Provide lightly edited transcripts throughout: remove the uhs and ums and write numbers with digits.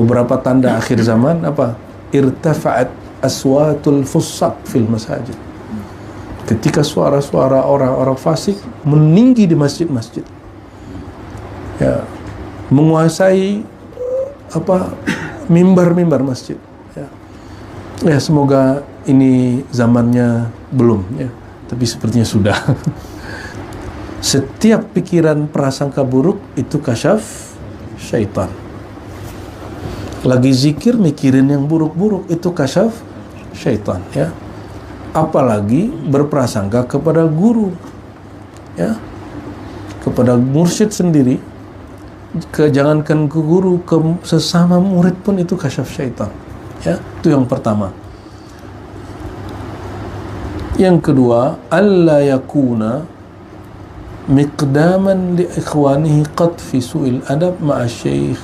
beberapa tanda akhir zaman apa? Irtafa'at aswatul fussaq fil masajid. Ketika suara-suara orang-orang fasik meninggi di masjid-masjid. Ya, menguasai mimbar-mimbar masjid. Ya, semoga ini zamannya belum ya, tapi sepertinya sudah. Setiap pikiran prasangka buruk itu kasyaf syaitan. Lagi zikir mikirin yang buruk-buruk itu kasyaf syaitan ya. Apalagi berprasangka kepada guru ya, kepada mursyid sendiri, jangankan ke guru, ke sesama murid pun itu kasyaf syaitan ya. Itu yang pertama. Yang kedua, alla yakuna miqdaman li ikhwanihi qad fi su'il adab ma'a syekh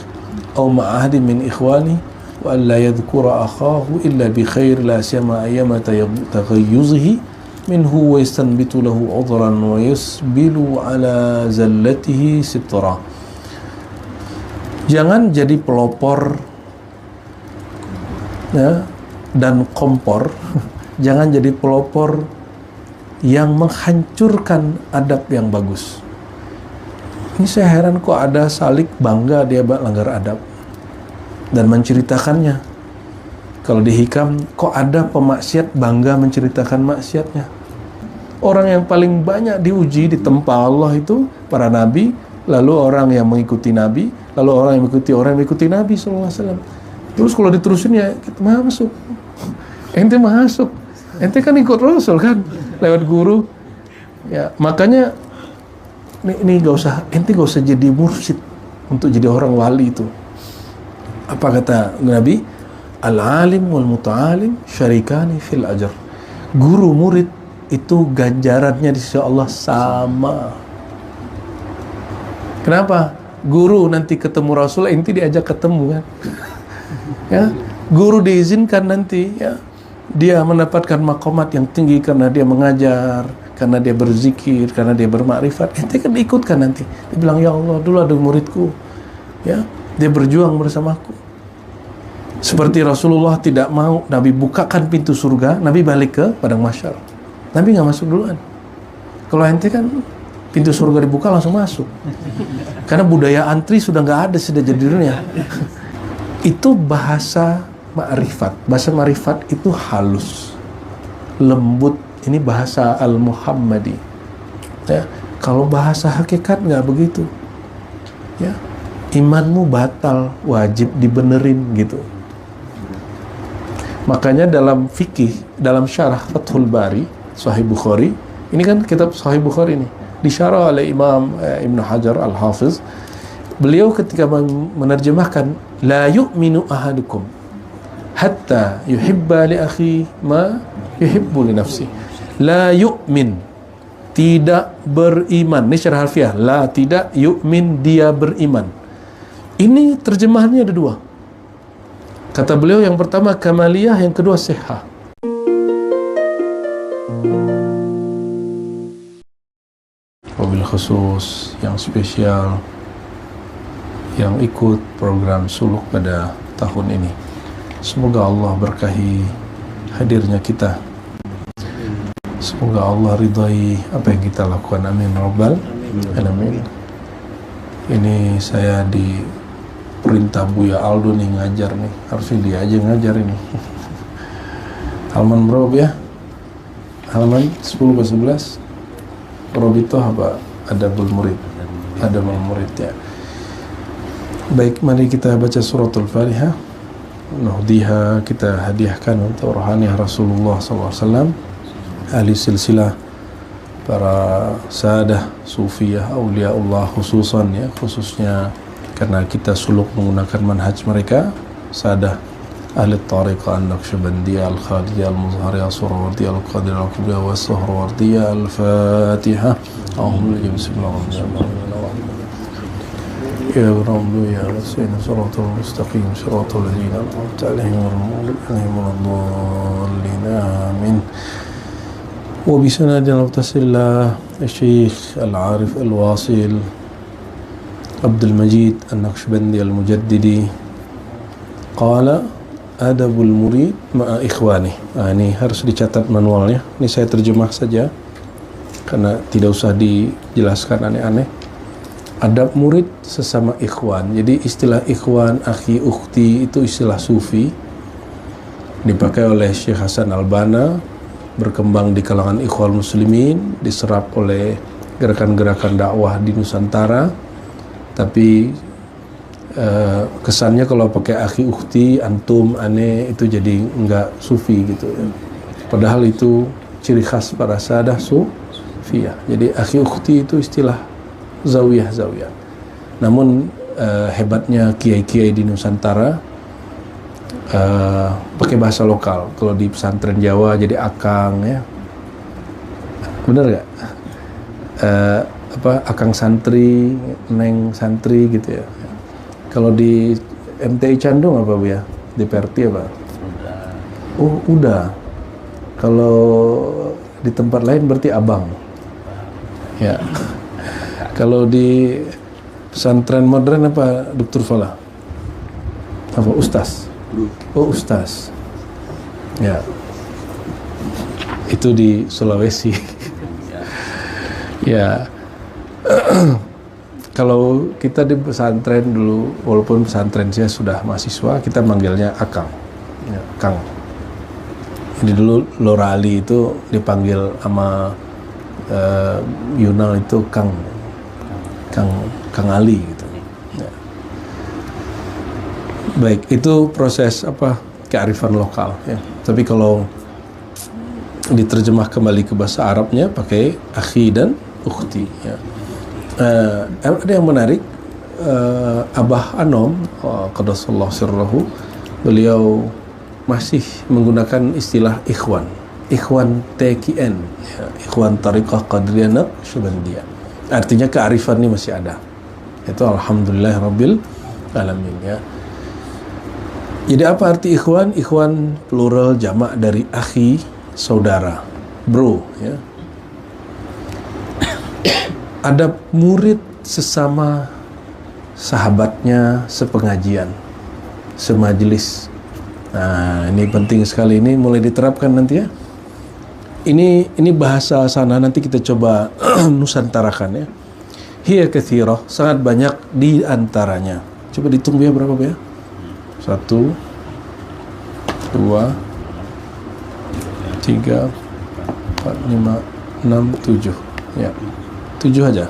atau ma'a ahadin min ikhwani wa alla yadhkura akhahu illa bi khair la siyama ayyama taghayyuzihi minhu wa yastanbitu lahu udhran wa yusbilu ala zallatihi sitra. Jangan jadi pelopor ya, dan kompor. Jangan jadi pelopor yang menghancurkan adab yang bagus. Ini saya heran kok ada salik bangga dia langgar adab dan menceritakannya. Kalau di hikam kok ada pemaksiat bangga menceritakan maksiatnya. Orang yang paling banyak diuji ditempa Allah itu para nabi, lalu orang yang mengikuti nabi, lalu orang yang mengikuti Nabi SAW. Terus kalau diterusin ya kita masuk. Ente masuk. Ente kan ikut Rasul kan lewat guru. Ya, makanya ini ente gak usah jadi mursyid untuk jadi orang wali itu. Apa kata Nabi? Al-alim wal muta'alim syarikani fil ajr. Guru murid itu ganjarannya di sisi Allah sama. Kenapa? Guru nanti ketemu Rasul, ente diajak ketemu kan? Ya, guru diizinkan nanti ya dia mendapatkan maqamat yang tinggi karena dia mengajar, karena dia berzikir, karena dia bermakrifat. Ente kan ikutkan nanti. Dia bilang, ya Allah, dulu ada muridku, ya, dia berjuang bersamaku. Seperti Rasulullah tidak mau Nabi bukakan pintu surga, Nabi balik ke padang mahsyar. Nabi nggak masuk duluan. Kalau ente kan pintu surga dibuka langsung masuk. Karena budaya antri sudah nggak ada sudah jadi dunia. Itu bahasa ma'rifat. Bahasa ma'rifat itu halus, lembut. Ini bahasa al-Muhammadi. Ya, kalau bahasa hakikat nggak begitu. Ya, imanmu batal, wajib dibenerin gitu. Makanya dalam fikih, dalam syarah Fathul Bari, Sahih Bukhari, ini kan kitab Sahih Bukhari ini, disyarah oleh Imam Ibn Hajar Al-Hafiz. Beliau ketika menerjemahkan, la yu'minu ahadukum hatta yuhibba li akhi ma yuhibbu li nafsi. La yu'min, tidak beriman. Ini syarah harfiah. La, tidak, yu'min, dia beriman. Ini terjemahannya ada dua. Kata beliau yang pertama kamaliyah, yang kedua sihah. Wabil khusus yang spesial yang ikut program suluk pada tahun ini. Semoga Allah berkahi hadirnya kita. Semoga Allah ridhai apa yang kita lakukan. Amin rabbal alamin. Ini saya di perintah Buya Aldo nih ngajar nih. Harusnya dia aja ngajar ini. Halaman berapa ya? Halaman 10 ke 11. Robitoh apa? Adabul murid. Adabul murid ya. Baik, mari kita baca suratul Fatihah. Nuhdiha, kita hadiahkan untuk rohaniah Rasulullah SAW, ahli silsilah para sahadah sufiyah auliaullah khususan ya, khususnya karena kita suluk menggunakan manhaj mereka, sahadah ahli tariqah an-Naqsyabandiyah al-Khadijah al-Muzhariyah Surawardiyah al-Qadir al-Kubra wa Suhrawardiyah al-Fatihah. Bismillahirrahmanirrahim. Ya Rabbi ya Rasulina siratal mustaqim siratal ladzina an'amta 'alaihim ghairil maghdubi 'alaihim. Amin. Wa bi sanadin al-tasillah Syekh Al-Arif Al-Wasil Abdul Majid An-Naqsyabandi Al-Mujaddidi Qala adabul murid ma'a ikhwani. Ini harus dicatat manualnya. Ini saya terjemah saja karena tidak usah dijelaskan aneh-aneh. Adab murid sesama ikhwan. Jadi istilah ikhwan, akhi, ukhti itu istilah sufi, dipakai oleh Syekh Hasan Al-Banna, berkembang di kalangan ikhwan muslimin, diserap oleh gerakan-gerakan dakwah di Nusantara. Tapi kesannya kalau pakai akhi, ukhti, antum, ane, itu jadi enggak sufi gitu ya. Padahal itu ciri khas para sadah sufiyah. Jadi akhi, ukhti itu istilah zawiyah. Namun hebatnya kiai-kiai di Nusantara pakai bahasa lokal. Kalau di pesantren Jawa jadi akang ya, bener gak? Akang santri, neng santri gitu ya. Kalau di MTI Candung apa Bu ya? Di Perti apa? Oh udah. Kalau di tempat lain berarti abang. Ya. Kalau di pesantren modern apa Dr. Fala? Apa ustaz? Oh ustaz. Ya. Itu di Sulawesi. Ya. Kalau kita di pesantren dulu, walaupun pesantren saya sudah mahasiswa, kita manggilnya akang. Ya, Kang. Jadi dulu Lorali itu dipanggil sama Yunal itu Kang Ali gitu. Ya. Baik, itu proses kearifan lokal ya. Tapi kalau diterjemah kembali ke bahasa Arabnya pakai akhi dan ukhti ya. Ada yang menarik, Abah Anom qaddasallahu sirrahu, beliau masih menggunakan istilah ikhwan TQN ya, ikhwan Tariqah Qadiriyah Naqsyabandiyah. Artinya kearifan ini masih ada. Itu alhamdulillah rabbil alamin ya. Jadi apa arti ikhwan? Ikhwan plural jamak dari akhi, saudara, bro ya. Adab murid sesama sahabatnya sepengajian, semajlis. Nah, ini penting sekali, ini mulai diterapkan nanti ya. Ini bahasa sana, nanti kita coba nusantarakan ya. Hiya katsirah, sangat banyak di antaranya. Coba dihitung ya berapa ya? 1 2 3 4 5 6 7 ya. 7 aja.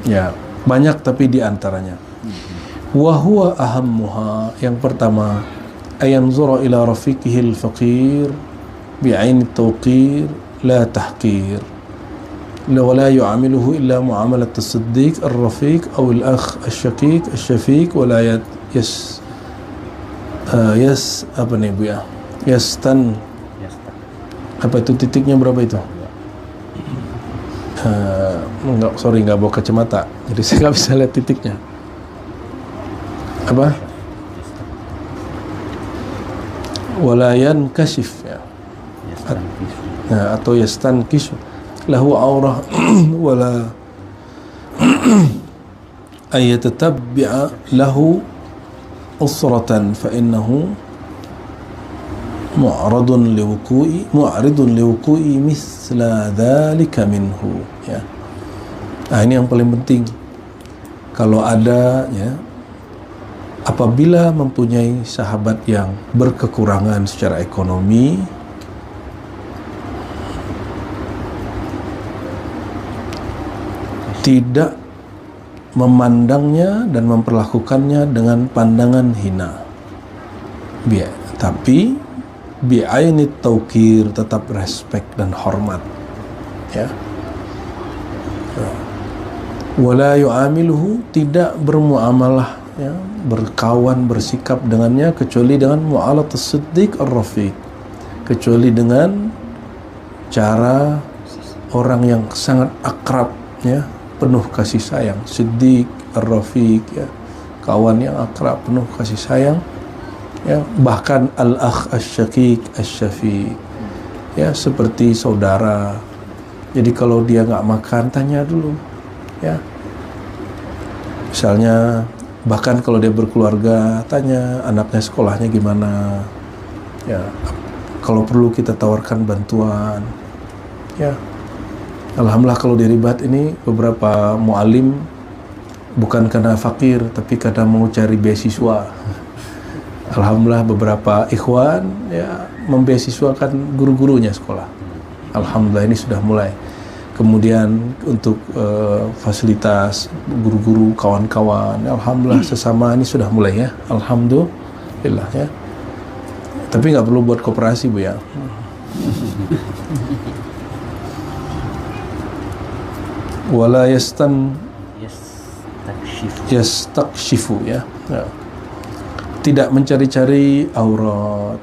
Ya, banyak tapi di antaranya. Wa huwa ahammuha, yang pertama, ayanzura ila rafiqihil faqir bi'aini tawqir la tahqir. wa la yu'amiluhu illa mu'amalat as-siddiq ar-rafiq aw al-akh asy-syaqiq asy-syafiq wa la apa nih Bu ya? Apa itu titiknya berapa itu? Nggak bawa kacamata, jadi saya nggak bisa lihat titiknya. Apa? Walayan kasif ya. Atau yastan kishu lahu aurah wala ayatatabbi'a lahu usratan fa innahu mu'ridun liwuqu'i misla dhalika minhu ya. Nah, ini yang paling penting. Kalau ada ya, apabila mempunyai sahabat yang berkekurangan secara ekonomi, tidak memandangnya dan memperlakukannya dengan pandangan hina, tapi bi'aini tawqir, tetap respek dan hormat ya. Wala yu'amiluhu, tidak bermuamalah ya, berkawan, bersikap dengannya kecuali dengan mu'alatus siddiq ar-rafiq, kecuali dengan cara orang yang sangat akrab ya, penuh kasih sayang, siddiq ar-rafiq ya, kawan yang akrab penuh kasih sayang ya, bahkan al-akh asy-syaqiq asy-syafiq ya, seperti saudara. Jadi kalau dia nggak makan, tanya dulu ya. Misalnya Bahkan kalau dia berkeluarga, tanya anaknya sekolahnya gimana. Ya, kalau perlu kita tawarkan bantuan. Ya, alhamdulillah kalau di Ribat ini beberapa mualim bukan karena fakir, tapi karena mau cari beasiswa. Alhamdulillah beberapa ikhwan ya membeasiswakan guru-gurunya sekolah. Alhamdulillah ini sudah mulai. Kemudian untuk fasilitas guru-guru, kawan-kawan, alhamdulillah sesama ini sudah mulai ya, alhamdulillah ya. Tapi nggak perlu buat koperasi Bu ya. Wala yastakshifu ya. Ya. Tidak mencari-cari aurat,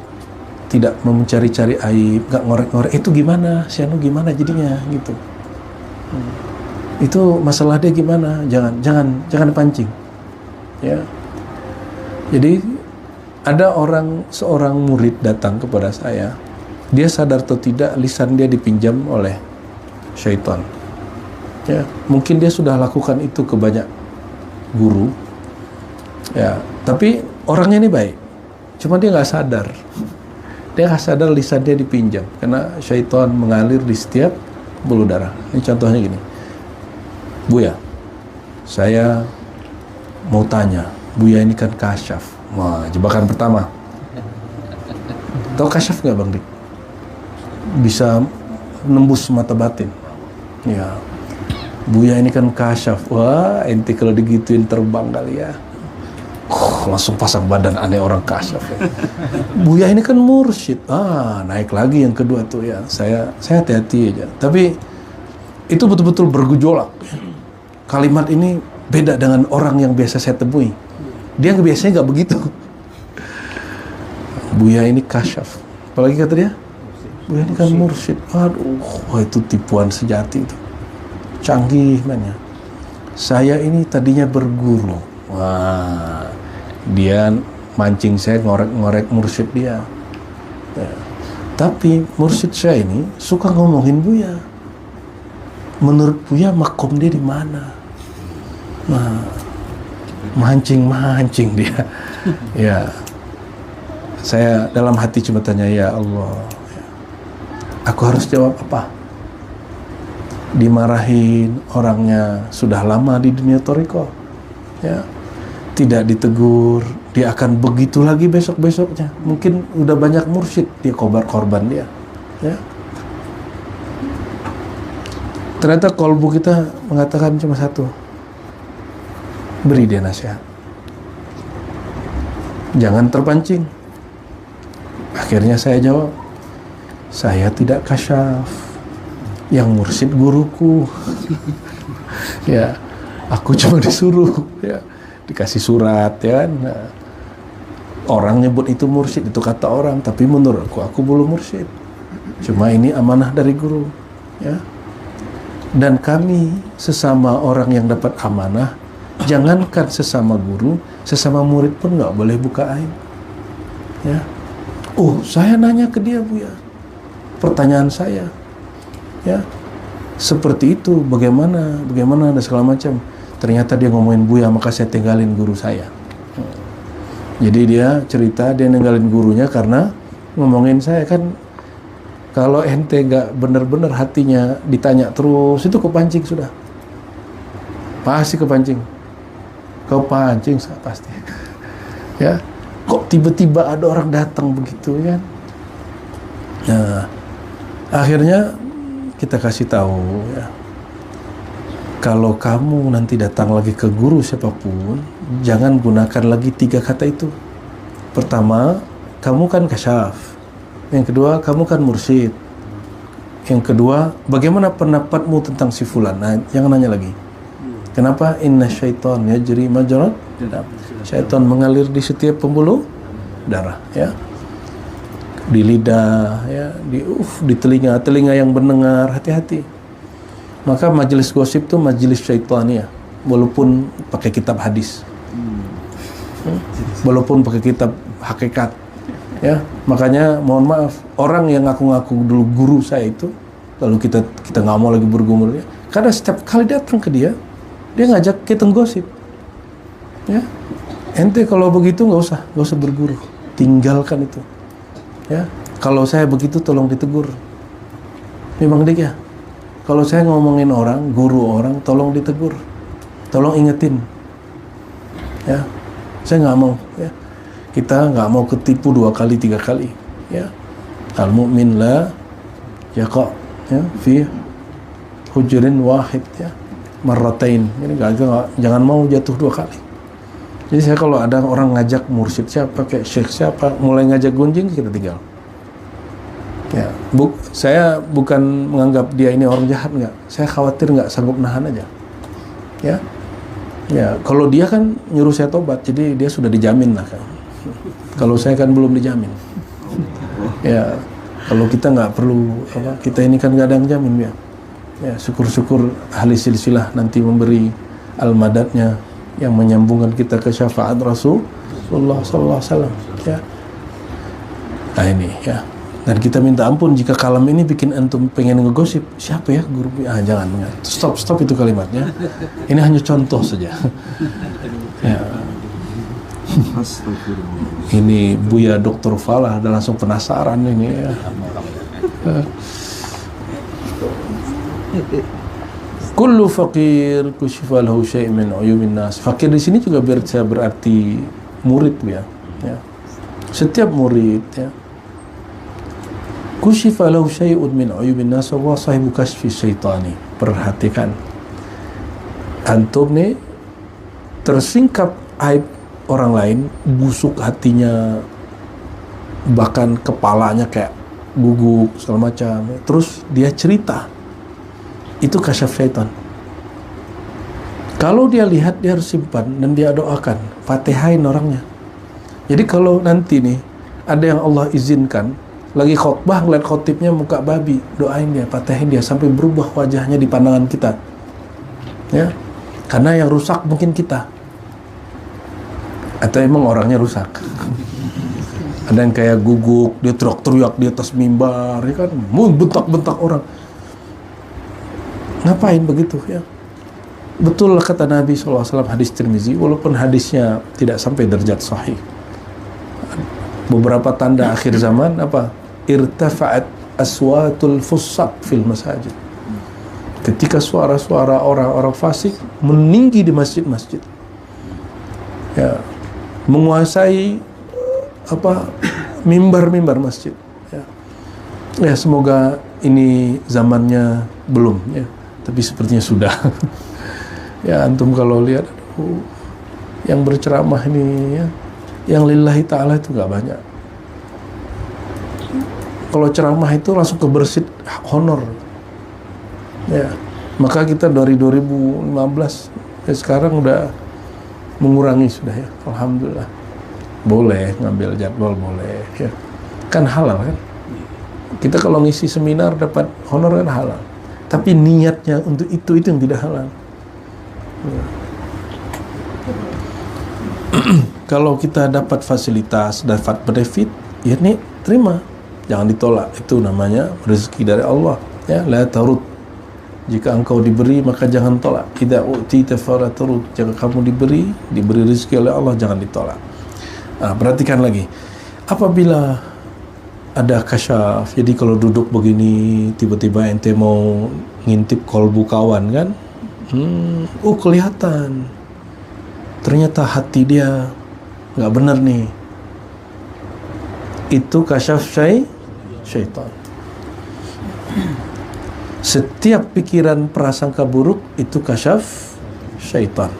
tidak mencari-cari aib, nggak ngorek-ngorek itu gimana, si Anu gimana jadinya gitu. Itu masalah dia gimana, jangan pancing ya. Jadi ada seorang murid datang kepada saya, dia sadar atau tidak lisan dia dipinjam oleh syaitan ya. Mungkin dia sudah lakukan itu ke banyak guru ya, tapi orangnya ini baik, cuma dia nggak sadar. Dia nggak sadar lisan dia dipinjam karena syaitan mengalir di setiap buluh darah. Ini contohnya gini, Buya, saya mau tanya, Buya ini kan kasyaf. Wah, jebakan pertama. Tahu kasyaf nggak Bang Dik? Bisa nembus mata batin. Ya, Buya ini kan kasyaf. Wah, ente kalau digituin terbang kali ya. Langsung pasang badan aneh orang kasyaf ya. Buya ini kan mursyid. Naik lagi yang kedua tuh ya. Saya hati-hati aja. Tapi itu betul-betul bergejolak. Kalimat ini beda dengan orang yang biasa saya temui. Dia biasanya nggak begitu. Buya ini kasyaf. Apalagi kata dia? Buya ini kan mursyid. Aduh, itu tipuan sejati itu. Canggih mainnya. Saya ini tadinya berguru. Wah, dia mancing saya ngorek-ngorek mursyid dia ya. Tapi mursyid saya ini suka ngomongin Buya. Menurut Buya makom dia di mana? Nah, mancing dia ya. Saya dalam hati cuma tanya, ya Allah, aku harus jawab apa? Dimarahin orangnya sudah lama di dunia thariqah ya, tidak ditegur, dia akan begitu lagi besok-besoknya. Mungkin udah banyak mursyid dia korban dia ya. Ternyata kolbu kita mengatakan cuma satu, beri dia nasihat, jangan terpancing. Akhirnya saya jawab, saya tidak kasyaf, yang mursyid guruku. Ya, aku cuma disuruh ya, dikasih surat ya kan. Nah, orang nyebut itu mursyid, itu kata orang, tapi menurut aku belum mursyid. Cuma ini amanah dari guru ya. Dan kami sesama orang yang dapat amanah, jangankan sesama guru, sesama murid pun nggak boleh buka aib ya. Saya nanya ke dia Buya, pertanyaan saya ya seperti itu, bagaimana dan segala macam. Ternyata dia ngomongin Buya, maka saya tinggalin guru saya. Jadi dia cerita dia ninggalin gurunya karena ngomongin saya. Kan kalau ente gak bener-bener hatinya ditanya terus, itu kepancing sudah. Pasti kepancing pasti. Ya, kok tiba-tiba ada orang datang begitu kan. Nah, akhirnya kita kasih tahu ya, kalau kamu nanti datang lagi ke guru siapapun, jangan gunakan lagi 3 kata itu. Pertama, kamu kan kasyaf. Yang kedua, kamu kan mursyid. Yang kedua, bagaimana pendapatmu tentang si fulan? Nah, jangan nanya lagi. Kenapa? Inna syaitan yajri majrad dam. Syaitan mengalir di setiap pembuluh darah ya. Di lidah ya, di telinga yang mendengar, hati-hati. Maka majelis gosip itu majelis syaitania, walaupun pakai kitab hadis, walaupun pakai kitab hakikat, ya. Makanya mohon maaf, orang yang ngaku-ngaku dulu guru saya itu, lalu kita nggak mau lagi bergumul ya, karena setiap kali datang ke dia ngajak kita gosip. Ya, ente kalau begitu nggak usah berguru, tinggalkan itu. Ya, kalau saya begitu tolong ditegur. Memang dik ya. Kalau saya ngomongin orang, guru orang, tolong ditegur, tolong ingetin. Ya, saya nggak mau. Ya, kita nggak mau ketipu 2 kali 3 kali. Ya, al mu'min la yaqa ya fi hujrin wahid ya marratain. Ini jangan mau jatuh 2 kali. Jadi saya kalau ada orang ngajak mursyid siapa, kayak syekh siapa, mulai ngajak gunjing, kita tinggal. Ya, saya bukan menganggap dia ini orang jahat, enggak. Saya khawatir nggak sanggup nahan aja. Ya, ya kalau dia kan nyuruh saya tobat, jadi dia sudah dijamin lah kan. Kalau saya kan belum dijamin. Ya, kalau kita nggak perlu kita ini kan nggak ada yang jamin ya. Ya, syukur-syukur ahli silsilah nanti memberi al-madatnya yang menyambungkan kita ke syafaat Rasulullah sallallahu alaihi wasallam ya. Nah ini ya. Dan kita minta ampun jika kalam ini bikin antum pengen ngegosip. Siapa ya guru? Jangan. Stop itu kalimatnya. Ini hanya contoh saja. Ya. Ini Buya Dr. Falah udah langsung penasaran ini ya. Kullu faqir kushifa lahu syai' min uyubin nas. Fakir di sini juga berarti murid ya. Setiap murid ya. Kushifa lahu syai'un min uyubin nas wa sahibu kashfi syaitani. Perhatikan. Antum nih tersingkap aib orang lain, busuk hatinya, bahkan kepalanya kayak guguk segala macam. Terus dia cerita. Itu kasyaf syaitan. Kalau dia lihat, dia harus simpan dan dia doakan, fatihain orangnya. Jadi kalau nanti nih ada yang Allah izinkan lagi khotbah ngeliat khotibnya muka babi, doain dia, fatihain dia sampai berubah wajahnya di pandangan kita. Ya, karena yang rusak mungkin kita, atau emang orangnya rusak. Ada yang kayak guguk, dia teriak-teriak di atas mimbar, ya kan, bentak-bentak orang. Ngapain begitu ya? Betul kata Nabi SAW hadis Tirmizi, walaupun hadisnya tidak sampai derajat sahih. Beberapa tanda akhir zaman apa? Irtafa'at aswatul fussaq fil masajid. Ketika suara-suara orang-orang fasik meninggi di masjid-masjid. Ya, menguasai mimbar-mimbar masjid. Ya. Ya, semoga ini zamannya belum ya. Tapi sepertinya sudah. Ya, antum kalau lihat yang berceramah ini ya, yang lillahi ta'ala itu gak banyak. Kalau ceramah itu langsung kebersit honor. Ya, maka kita dari 2015 ya sekarang udah mengurangi sudah ya. Alhamdulillah. Boleh ngambil jadwal, boleh ya. Kan halal kan? Kita kalau ngisi seminar dapat honor kan halal. Tapi niatnya untuk itu yang tidak halal. Ya. Kalau kita dapat fasilitas, dapat benefit, ya nih terima, jangan ditolak. Itu namanya rezeki dari Allah. Ya, la tarud. Jika engkau diberi maka jangan tolak. Idza u'tita fala tarud. Jika kamu diberi rezeki oleh Allah, jangan ditolak. Nah, perhatikan lagi. Apabila ada kasyaf, jadi kalau duduk begini tiba-tiba ente mau ngintip kolbu kawan kan, kelihatan ternyata hati dia nggak benar nih, itu kasyaf syaitan. Setiap pikiran prasangka buruk itu kasyaf syaitan.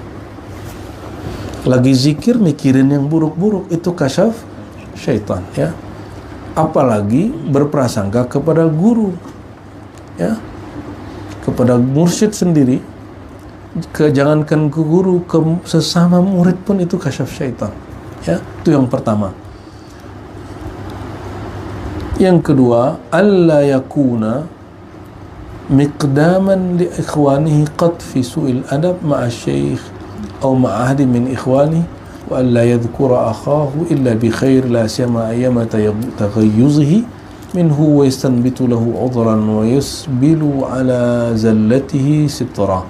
Lagi zikir mikirin yang buruk-buruk itu kasyaf syaitan ya. Apalagi berprasangka kepada guru ya, kepada mursyid sendiri, jangankan ke guru, ke sesama murid pun itu kasyaf syaitan ya. Itu yang pertama. Yang kedua, alla yakuna miqdaman li ikhwanihi qad fi su'il adab ma'a syekh atau ma'a ahadi min ikhwanihi wa alla yadhkura akhahu illa bi khair la siyama ayyama taghayyuzihi minhu wa yastanbitu lahu udhran wa yusbilu ala zallatihi sitra.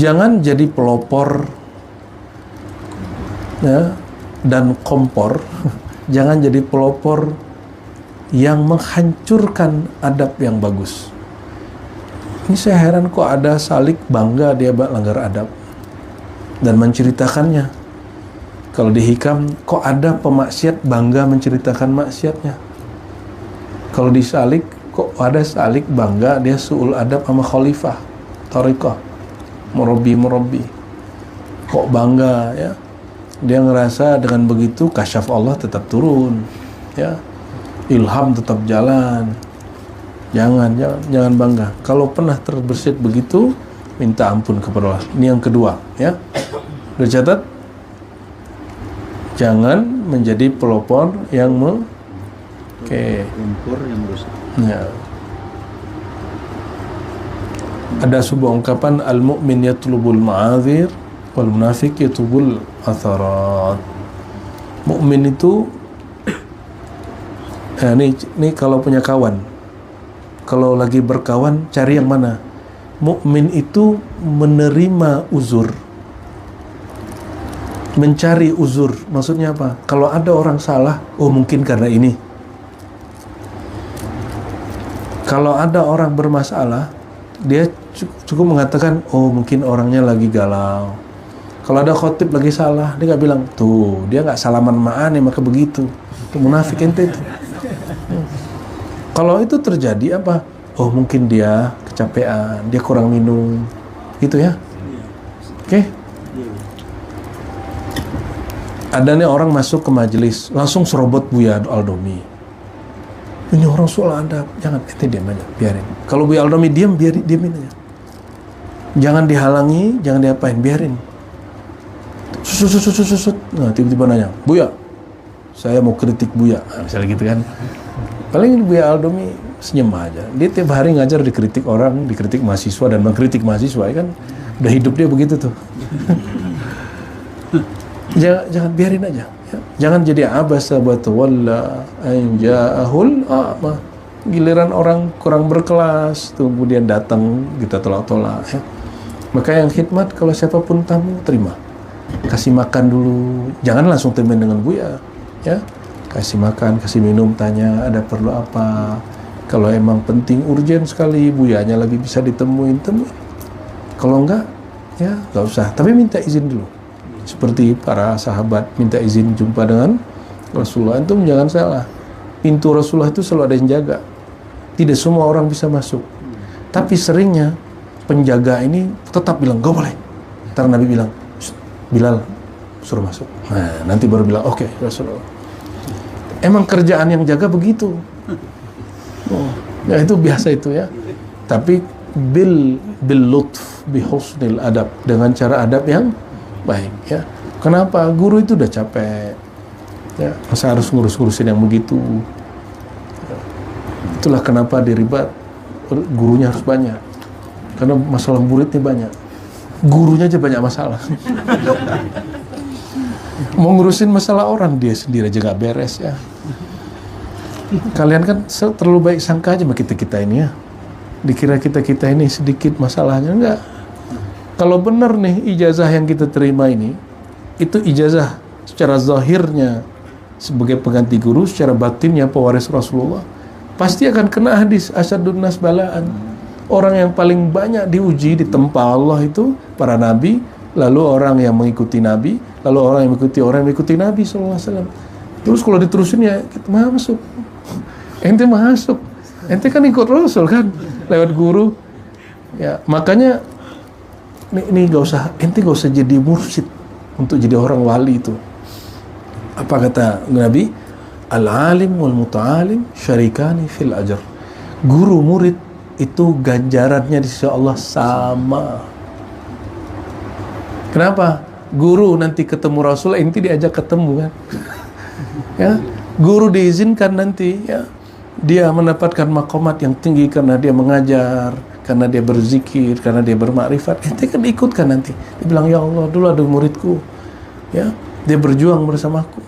Jangan jadi pelopor ya, dan kompor. Jangan jadi pelopor yang menghancurkan adab yang bagus. Ini saya heran kok ada salik bangga dia langgar adab dan menceritakannya. Kalau di hikam kok ada pemaksiat bangga menceritakan maksiatnya. Kalau di salik kok ada salik bangga dia suul adab sama khalifah, tariqah, murabbi. Kok bangga ya? Dia ngerasa dengan begitu kasyaf Allah tetap turun, ya. Ilham tetap jalan. Jangan bangga. Kalau pernah terbersit begitu, minta ampun kepada Allah. Ini yang kedua, ya. Udah catat? Jangan menjadi pelopor yang kompor yang rusak. Ya. Ada sebuah ungkapan al-mu'min yatlubul ma'adzir wal munafik yatlubul atharat. Mukmin itu ini kalau punya kawan, kalau lagi berkawan cari yang mana? Mukmin itu menerima uzur, mencari uzur. Maksudnya apa? Kalau ada orang salah, oh mungkin karena ini. Kalau ada orang bermasalah, dia cukup mengatakan, oh mungkin orangnya lagi galau. Kalau ada khotib lagi salah, dia nggak bilang, tuh dia nggak salaman ma'ani maka begitu. Itu munafik ente itu. Kalau itu terjadi apa? Oh mungkin dia kecapean, dia kurang minum, gitu ya. Oke? Ada nih orang masuk ke majelis, langsung serobot Buya Aldomi. Ini orang soal adab, jangan ente diam aja, biarin. Kalau Buya Aldomi diam, diamin aja. Jangan dihalangi, jangan diapain, biarin. Susut. Nah, tiba-tiba nanya, Buya, saya mau kritik Buya. Nah, misalnya gitu kan. Paling Buya Aldomi senyum aja. Dia tiap hari ngajar dikritik orang, dikritik mahasiswa dan mengkritik mahasiswa, ya kan. Udah hidup dia begitu tuh. Jangan biarin aja. Ya. Jangan jadi abasa wa tawalla an ja'ahul a'ma. Giliran orang kurang berkelas, tuh kemudian datang kita tolak-tolak. Ya. Maka yang khidmat kalau siapapun tamu terima. Kasih makan dulu, jangan langsung temen dengan Buya, ya. Kasih makan, kasih minum, tanya ada perlu apa. Kalau emang penting urgen sekali, Buyanya lagi bisa temuin. Kalau enggak, ya enggak usah. Tapi minta izin dulu. Seperti para sahabat minta izin jumpa dengan Rasulullah. Itu jangan salah. Pintu Rasulullah itu selalu ada yang jaga. Tidak semua orang bisa masuk. Tapi seringnya penjaga ini tetap bilang, "Gak boleh." Ntar Nabi bilang, Bilal suruh masuk. Nah, nanti baru bilang, "Oke, Rasulullah." Emang kerjaan yang jaga begitu. Ya itu biasa itu ya. Tapi bil lutf bi husnil adab, dengan cara adab yang baik ya. Kenapa? Guru itu udah capek. Ya, masa harus ngurus-ngurusin yang begitu. Ya. Itulah kenapa di ribat gurunya harus banyak. Karena masalah muridnya banyak. Gurunya aja banyak masalah. Mau ngurusin masalah orang dia sendiri aja gak beres ya. Kalian kan terlalu baik sangka aja sama kita ini ya. Dikira kita ini sedikit masalahnya. Enggak. Kalau benar nih ijazah yang kita terima ini, itu ijazah secara zahirnya sebagai pengganti guru, secara batinnya pewaris Rasulullah, pasti akan kena hadis asyadun nas balaan. Orang yang paling banyak diuji ditempa Allah itu para nabi, lalu orang yang mengikuti nabi, lalu orang yang mengikuti nabi SAW. Terus kalau diterusin ya kita masuk. Ente masuk. Ente kan ikut Rasul kan lewat guru. Ya, makanya ini ente gak usah jadi mursyid untuk jadi orang wali itu. Apa kata Nabi? Al-alim wal muta'alim syarikani fil ajr. Guru murid itu ganjarannya di sisi Allah sama. Kenapa? Guru nanti ketemu Rasul, ente diajak ketemu kan? Ya, guru diizinkan nanti ya, dia mendapatkan makomat yang tinggi karena dia mengajar, karena dia berzikir, karena dia bermakrifat. Ente kan ikut kan nanti. Dia bilang, ya Allah, dulu ada muridku, ya, dia berjuang bersamaku.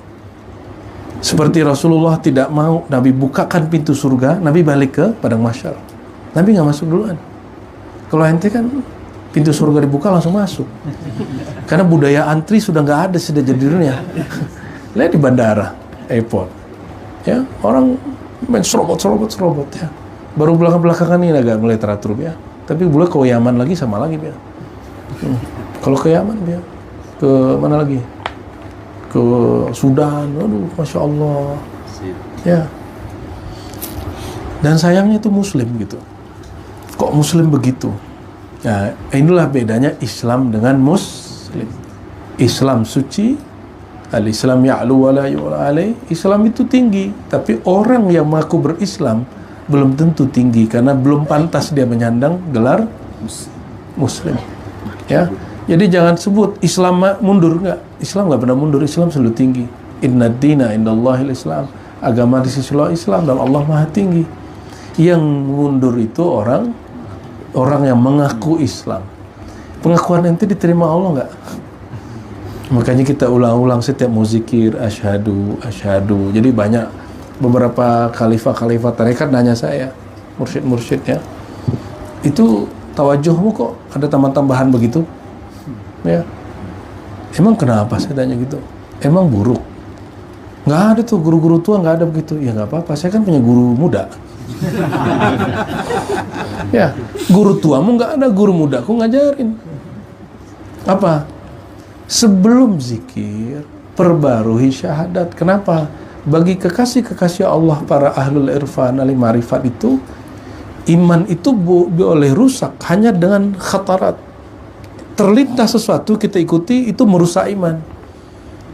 Seperti Rasulullah tidak mau Nabi bukakan pintu surga, Nabi balik ke padang mahsyar. Nabi nggak masuk duluan. Kalau ente kan pintu surga dibuka langsung masuk. Karena budaya antri sudah nggak ada sudah jadi dunia. Lihat di bandara, airport, ya orang main serobot ya. Baru belakangan ini agak mulai teratur ya. Tapi boleh ke Yaman lagi sama lagi ya. Kalau ke Yaman ya, ke mana lagi? Ke Sudan, aduh, masya Allah. Ya. Dan sayangnya itu Muslim gitu. Kok Muslim begitu? Ya, inilah bedanya Islam dengan Muslim. Islam suci, al-Islam ya'lu wa la yu'la alaih. Islam itu tinggi, tapi orang yang mengaku berislam belum tentu tinggi karena belum pantas dia menyandang gelar Muslim. Ya. Jadi jangan sebut Islam mundur, enggak. Islam enggak pernah mundur, Islam selalu tinggi. Inna dina indallahil Islam. Agama di sisi Allah Islam dan Allah Maha Tinggi. Yang mundur itu orang yang mengaku Islam. Pengakuan ente diterima Allah enggak? Makanya kita ulang-ulang setiap mau zikir asyhadu. Jadi banyak beberapa khalifah tarekat nanya saya, mursyid-mursyidnya, itu tawajuhmu kok ada tambahan begitu? Ya. Emang kenapa saya tanya gitu? Emang buruk? Nggak ada tuh guru-guru tua nggak ada begitu. Ya nggak apa-apa, saya kan punya guru muda. Ya, guru tuamu nggak ada, guru muda aku ngajarin. Apa? Sebelum zikir, perbarui syahadat. Kenapa? Bagi kekasih-kekasih Allah, para ahlul irfan, ahli marifat itu, iman itu boleh rusak hanya dengan khatarat. Terlintas sesuatu kita ikuti, itu merusak iman.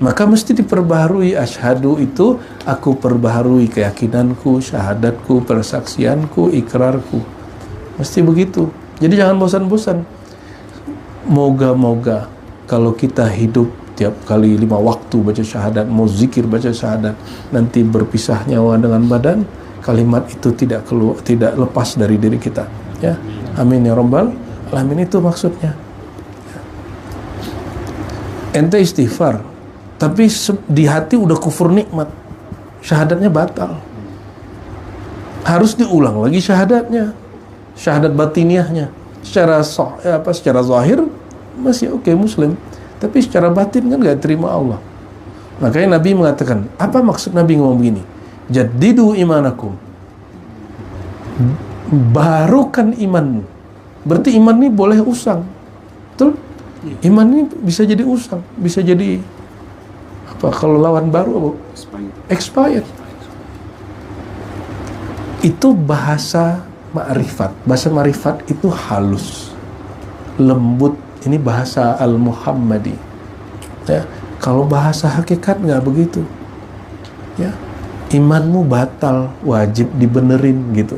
Maka mesti diperbaharui. Asyhadu itu aku perbaharui keyakinanku, syahadatku, persaksianku, ikrarku. Mesti begitu. Jadi jangan bosan-bosan. Moga-moga kalau kita hidup tiap kali 5 waktu baca syahadat, mau zikir baca syahadat, nanti berpisah nyawa dengan badan, kalimat itu tidak lepas dari diri kita. Ya, amin ya rabbal alamin, itu maksudnya. Ente istighfar, tapi di hati udah kufur nikmat, syahadatnya batal. Harus diulang lagi syahadatnya, syahadat batiniahnya. Secara zahir masih oke Muslim, tapi secara batin kan gak terima Allah. Makanya Nabi mengatakan, apa maksud Nabi ngomong begini? Jaddidu imanakum, barukan imanmu. Berarti iman ini boleh usang, betul? Iman ini bisa jadi usang, bisa jadi apa? Kalau lawan baru apa? Expired. Itu bahasa ma'rifat. Bahasa ma'rifat itu halus, lembut. Ini bahasa al-Muhammadi. Ya, kalau bahasa hakikat nggak begitu. Ya, imanmu batal, wajib dibenerin gitu.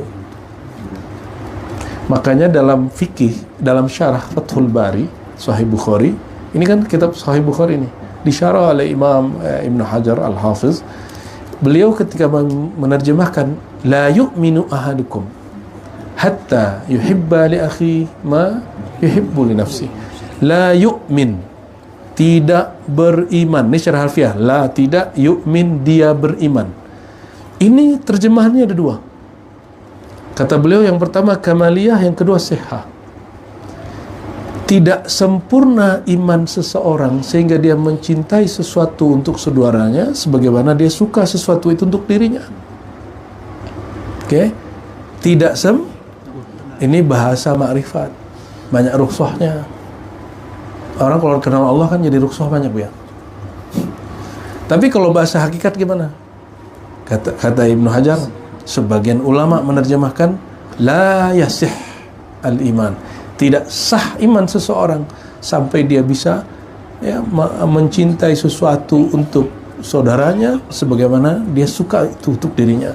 Makanya dalam fikih, dalam syarah Fathul Bari, Sahih Bukhari, ini kan kitab Sahih Bukhari ini, disyarah oleh Imam Ibn Hajar Al-Hafiz. Beliau ketika menerjemahkan, la yu'minu ahadukum hatta yuhibba li akhi ma yuhibbu li nafsi. La yu'min, tidak beriman. Ini syarah harfiah. La, tidak, yu'min, dia beriman. Ini terjemahannya ada 2. Kata beliau, yang pertama kamaliyah, yang kedua sihah. Tidak sempurna iman seseorang sehingga dia mencintai sesuatu untuk saudaranya sebagaimana dia suka sesuatu itu untuk dirinya. Oke? Tidak ini bahasa makrifat. Banyak rukhsahnya. Orang kalau kenal Allah kan jadi rukhsah banyak ya. Tapi kalau bahasa hakikat gimana? Kata Ibnu Hajar, sebagian ulama menerjemahkan la yasih al-iman. Tidak sah iman seseorang sampai dia bisa mencintai sesuatu untuk saudaranya sebagaimana dia suka itu untuk dirinya.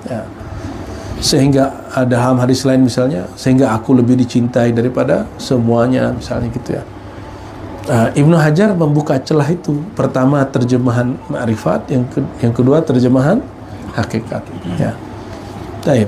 Ya. Sehingga ada hadis lain misalnya, sehingga aku lebih dicintai daripada semuanya, misalnya gitu ya. Ibnu Hajar membuka celah itu. Pertama terjemahan ma'rifat, yang kedua terjemahan hakikat. Ya. Baik.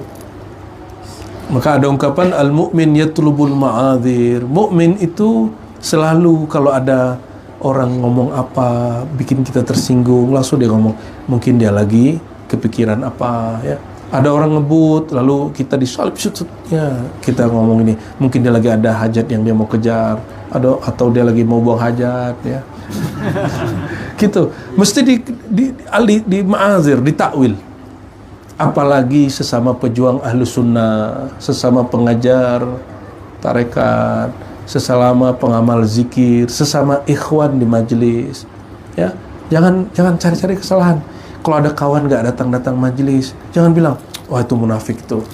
Maka ada ungkapan al-mu'min yatlubul ma'adhir. Mukmin itu selalu kalau ada orang ngomong apa bikin kita tersinggung, langsung dia ngomong, mungkin dia lagi kepikiran apa ya. Ada orang ngebut, lalu kita disalib, ya kita ngomong ini, mungkin dia lagi ada hajat yang dia mau kejar, atau dia lagi mau buang hajat, ya. Gitu, mesti di ma'azir, ditakwil. Apalagi sesama pejuang ahlus sunnah, sesama pengajar tarekat, sesama pengamal zikir, sesama ikhwan di majelis, ya. Jangan cari-cari kesalahan. Kalau ada kawan nggak datang majelis, jangan bilang, wah itu munafik tuh.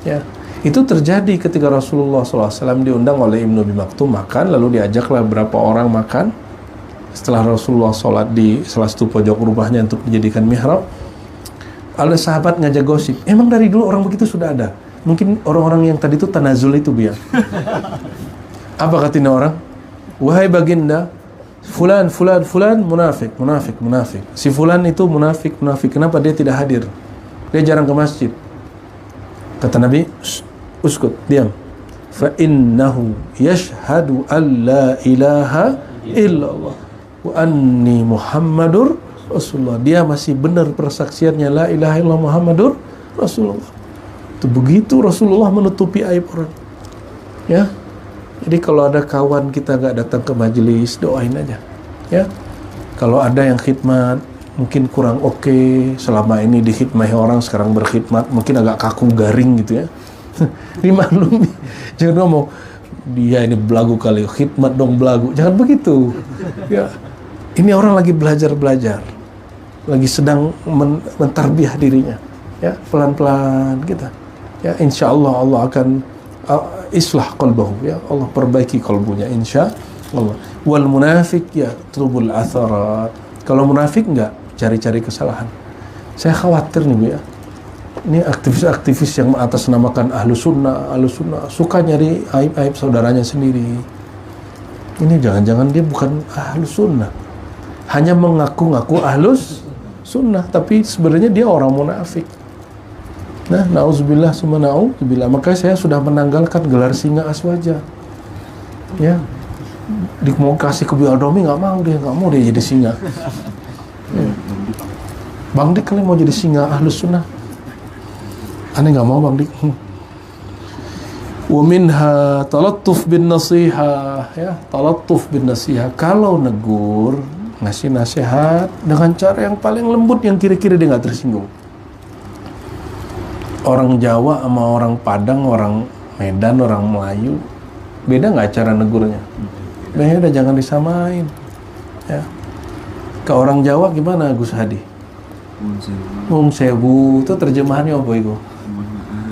Ya, itu terjadi ketika Rasulullah SAW diundang oleh Ibnu Abi Maktum makan, lalu diajaklah beberapa orang makan. Setelah Rasulullah sholat di salah satu pojok rumahnya untuk dijadikan mihrab, ada sahabat ngajak gosip. Emang dari dulu orang begitu sudah ada. Mungkin orang-orang yang tadi itu tanazul itu biar. Apa katanya orang? Wahai baginda, Fulan munafik. Si fulan itu munafik. Kenapa dia tidak hadir? Dia jarang ke masjid. Kata Nabi, uskut, diam. Fa innahu yashhadu an la ilaha illallah wa anni Muhammadur Rasulullah. Dia masih benar persaksiannya la ilaha illallah Muhammadur Rasulullah. Itu begitu Rasulullah menutupi aib orang. Ya. Jadi kalau ada kawan kita nggak datang ke majelis, doain aja, ya. Kalau ada yang khidmat mungkin kurang oke, selama ini dikhidmahi orang, sekarang berkhidmat mungkin agak kaku garing gitu ya. Dimaklumi. Jangan ngomong dia ini belagu kali, khidmat dong belagu. Jangan begitu. Ya. Ini orang lagi belajar, lagi sedang mentarbiah dirinya. Ya, pelan-pelan kita. Ya, insya Allah Allah akan islah qalbahu, ya Allah perbaiki kalbunya insya Allah. Wal munafik ya trubul atharat. Kalau munafik enggak cari-cari kesalahan. Saya khawatir nih Bu ya. Ini aktivis-aktivis yang mengatasnamakan ahlus sunnah suka nyari aib-aib saudaranya sendiri. Ini jangan-jangan dia bukan ahlus sunnah, hanya mengaku-ngaku ahlus sunnah, tapi sebenarnya dia orang munafik. Nah, na'udzubillah summa na'udzubillah. Maka saya sudah menanggalkan gelar singa aswaja. Ya. Mau kasih ke Bu Aldomi nggak mau dia jadi singa. Ya. Bang Dik kali mau jadi singa ahlus sunnah. Aneh nggak mau Bang Dik. Wa minha talattuf bin nasihah, ya, talattuf bin nasihah. Kalau negur, ngasih nasihat dengan cara yang paling lembut yang kira-kira dia nggak tersinggung. Orang Jawa sama orang Padang, orang Medan, orang Melayu, beda nggak cara negurnya? Beda, jangan disamain. Ya. Ke orang Jawa gimana Gus Hadi? Mung sewu, itu terjemahannya apa itu?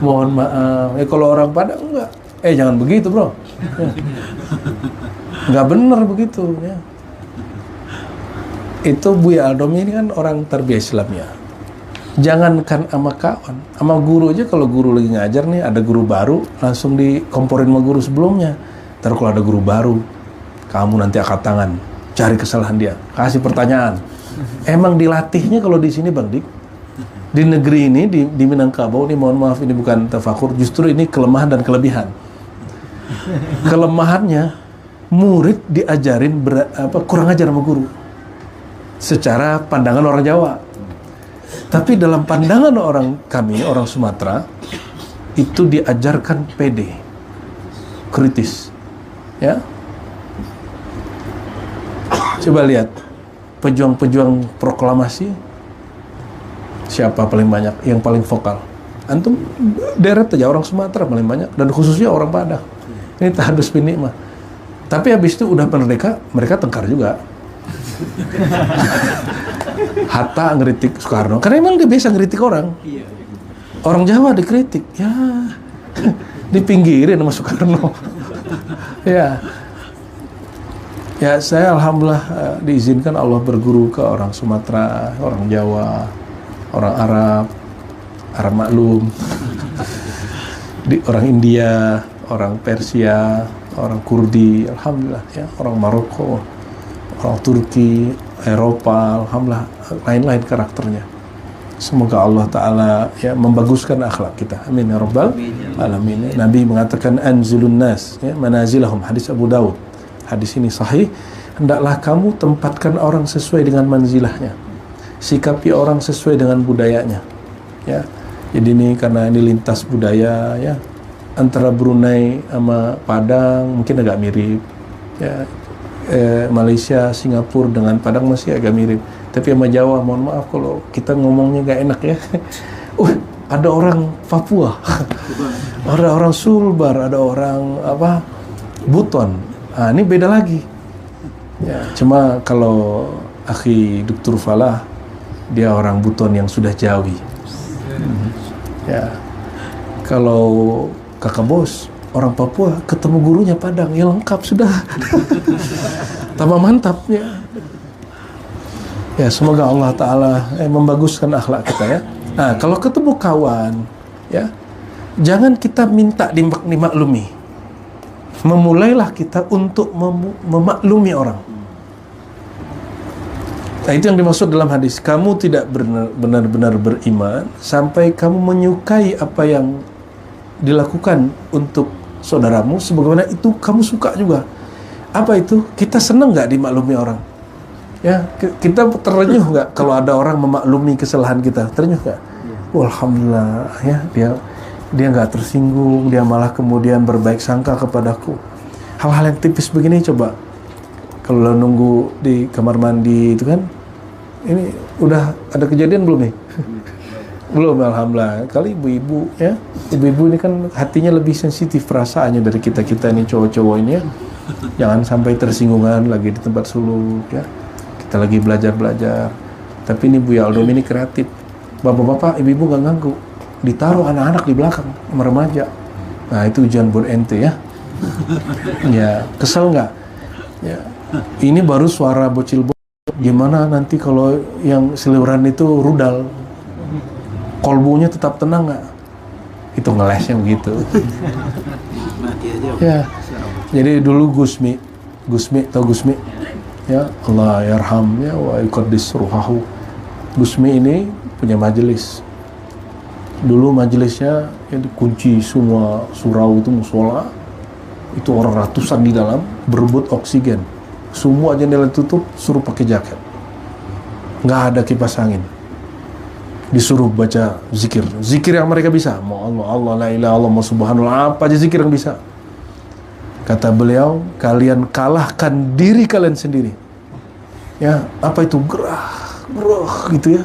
Mohon maaf. Kalau orang Padang enggak. Jangan begitu bro. Ya. Nggak benar begitu. Ya. Itu Buya Aldomi ini kan orang tarbiyah Islamiyah. Jangankan sama kawan, sama guru aja. Kalau guru lagi ngajar nih, ada guru baru, langsung dikomporin sama guru sebelumnya. Ntar kalau ada guru baru, kamu nanti angkat tangan, cari kesalahan dia, kasih pertanyaan. Emang dilatihnya kalau di sini Bang Dik, di negeri ini, di Minangkabau ini, mohon maaf ini bukan tafakur, justru ini kelemahan dan kelebihan. Kelemahannya, murid diajarin kurang ajar sama guru, secara pandangan orang Jawa. Tapi dalam pandangan kami, orang Sumatera, itu diajarkan pede, kritis. Ya. Coba lihat, pejuang-pejuang proklamasi, siapa paling banyak, yang paling vokal? Antum deret aja orang Sumatera paling banyak, dan khususnya orang Padang. Ini tahadus bin nikmah. Tapi habis itu udah merdeka, mereka tengkar juga. Hatta ngeritik Soekarno, karena emang dia biasa ngeritik orang. Orang Jawa dikritik, ya dipinggirin sama Soekarno. Ya, saya alhamdulillah diizinkan Allah berguru ke orang Sumatera, orang Jawa, orang Arab maklum, orang India, orang Persia, orang Kurdi, alhamdulillah ya, orang Maroko, orang Turki, Eropa, alhamdulillah lain-lain karakternya. Semoga Allah Ta'ala ya membaguskan akhlak kita. Amin ya Rabbal Alamin. Nabi mengatakan anzilun nas ya, manazilahum, hadis Abu Daud. Hadis ini sahih. Hendaklah kamu tempatkan orang sesuai dengan manzilahnya, sikapi orang sesuai dengan budayanya. Ya, Jadi ini karena ini lintas budaya ya, antara Brunei sama Padang mungkin agak mirip ya. Malaysia, Singapura dengan Padang masih agak mirip. Tapi sama Jawa, mohon maaf kalau kita ngomongnya gak enak ya. Ada orang Papua, ada orang Sulbar, ada orang Buton. Nah, ini beda lagi. Ya, cuma kalau akhi Dr. Falah, dia orang Buton yang sudah Jawi. Ya, kalau kakak bos orang Papua ketemu gurunya Padang, ya lengkap sudah. Tambah mantap ya. Ya, semoga Allah Ta'ala membaguskan akhlak kita ya. Nah, kalau ketemu kawan ya, jangan kita minta dimaklumi. Memulailah kita untuk memaklumi orang. Nah, itu yang dimaksud dalam hadis. Kamu tidak benar-benar beriman sampai kamu menyukai apa yang dilakukan untuk saudaramu sebagaimana itu kamu suka juga. Apa itu? Kita senang nggak dimaklumi orang? Ya, kita terenyuh nggak kalau ada orang memaklumi kesalahan kita? Terenyuh nggak? Alhamdulillah ya, dia nggak tersinggung, dia malah kemudian berbaik sangka kepadaku. Hal-hal yang tipis begini coba kalau nunggu di kamar mandi itu kan, ini udah ada kejadian belum nih? Belum, alhamdulillah. Kali ibu-ibu ya, ibu-ibu ini kan hatinya lebih sensitif perasaannya dari kita ini cowok-cowok ini ya. Jangan sampai tersinggungan lagi di tempat suluk ya. Kita lagi belajar. Tapi ini Buya Aldom ini kreatif. Bapak-bapak, ibu-ibu gak ganggu. Ditaruh anak-anak di belakang sama remaja. Nah, itu ujian buat ente ya. Ya, kesel nggak? Ya. Ini baru suara bocil. Gimana nanti kalau yang seliweran itu rudal? Kolbunya tetap tenang nggak? Itu ngelesnya begitu. Ya. Jadi dulu Gusmi atau Gusmi ya, Allah yarham ya wa yuqaddis ruhahu. Gusmi ini punya majelis. Dulu majelisnya ya dikunci semua surau itu musola. Itu orang ratusan di dalam berebut oksigen. Semua jendela tutup, suruh pakai jaket. Nggak ada kipas angin. Disuruh baca zikir yang mereka bisa. Allah la ilaha illallah subhanallah, apa aja zikir yang bisa. Kata beliau, kalian kalahkan diri kalian sendiri. Ya, apa itu gerah gitu ya.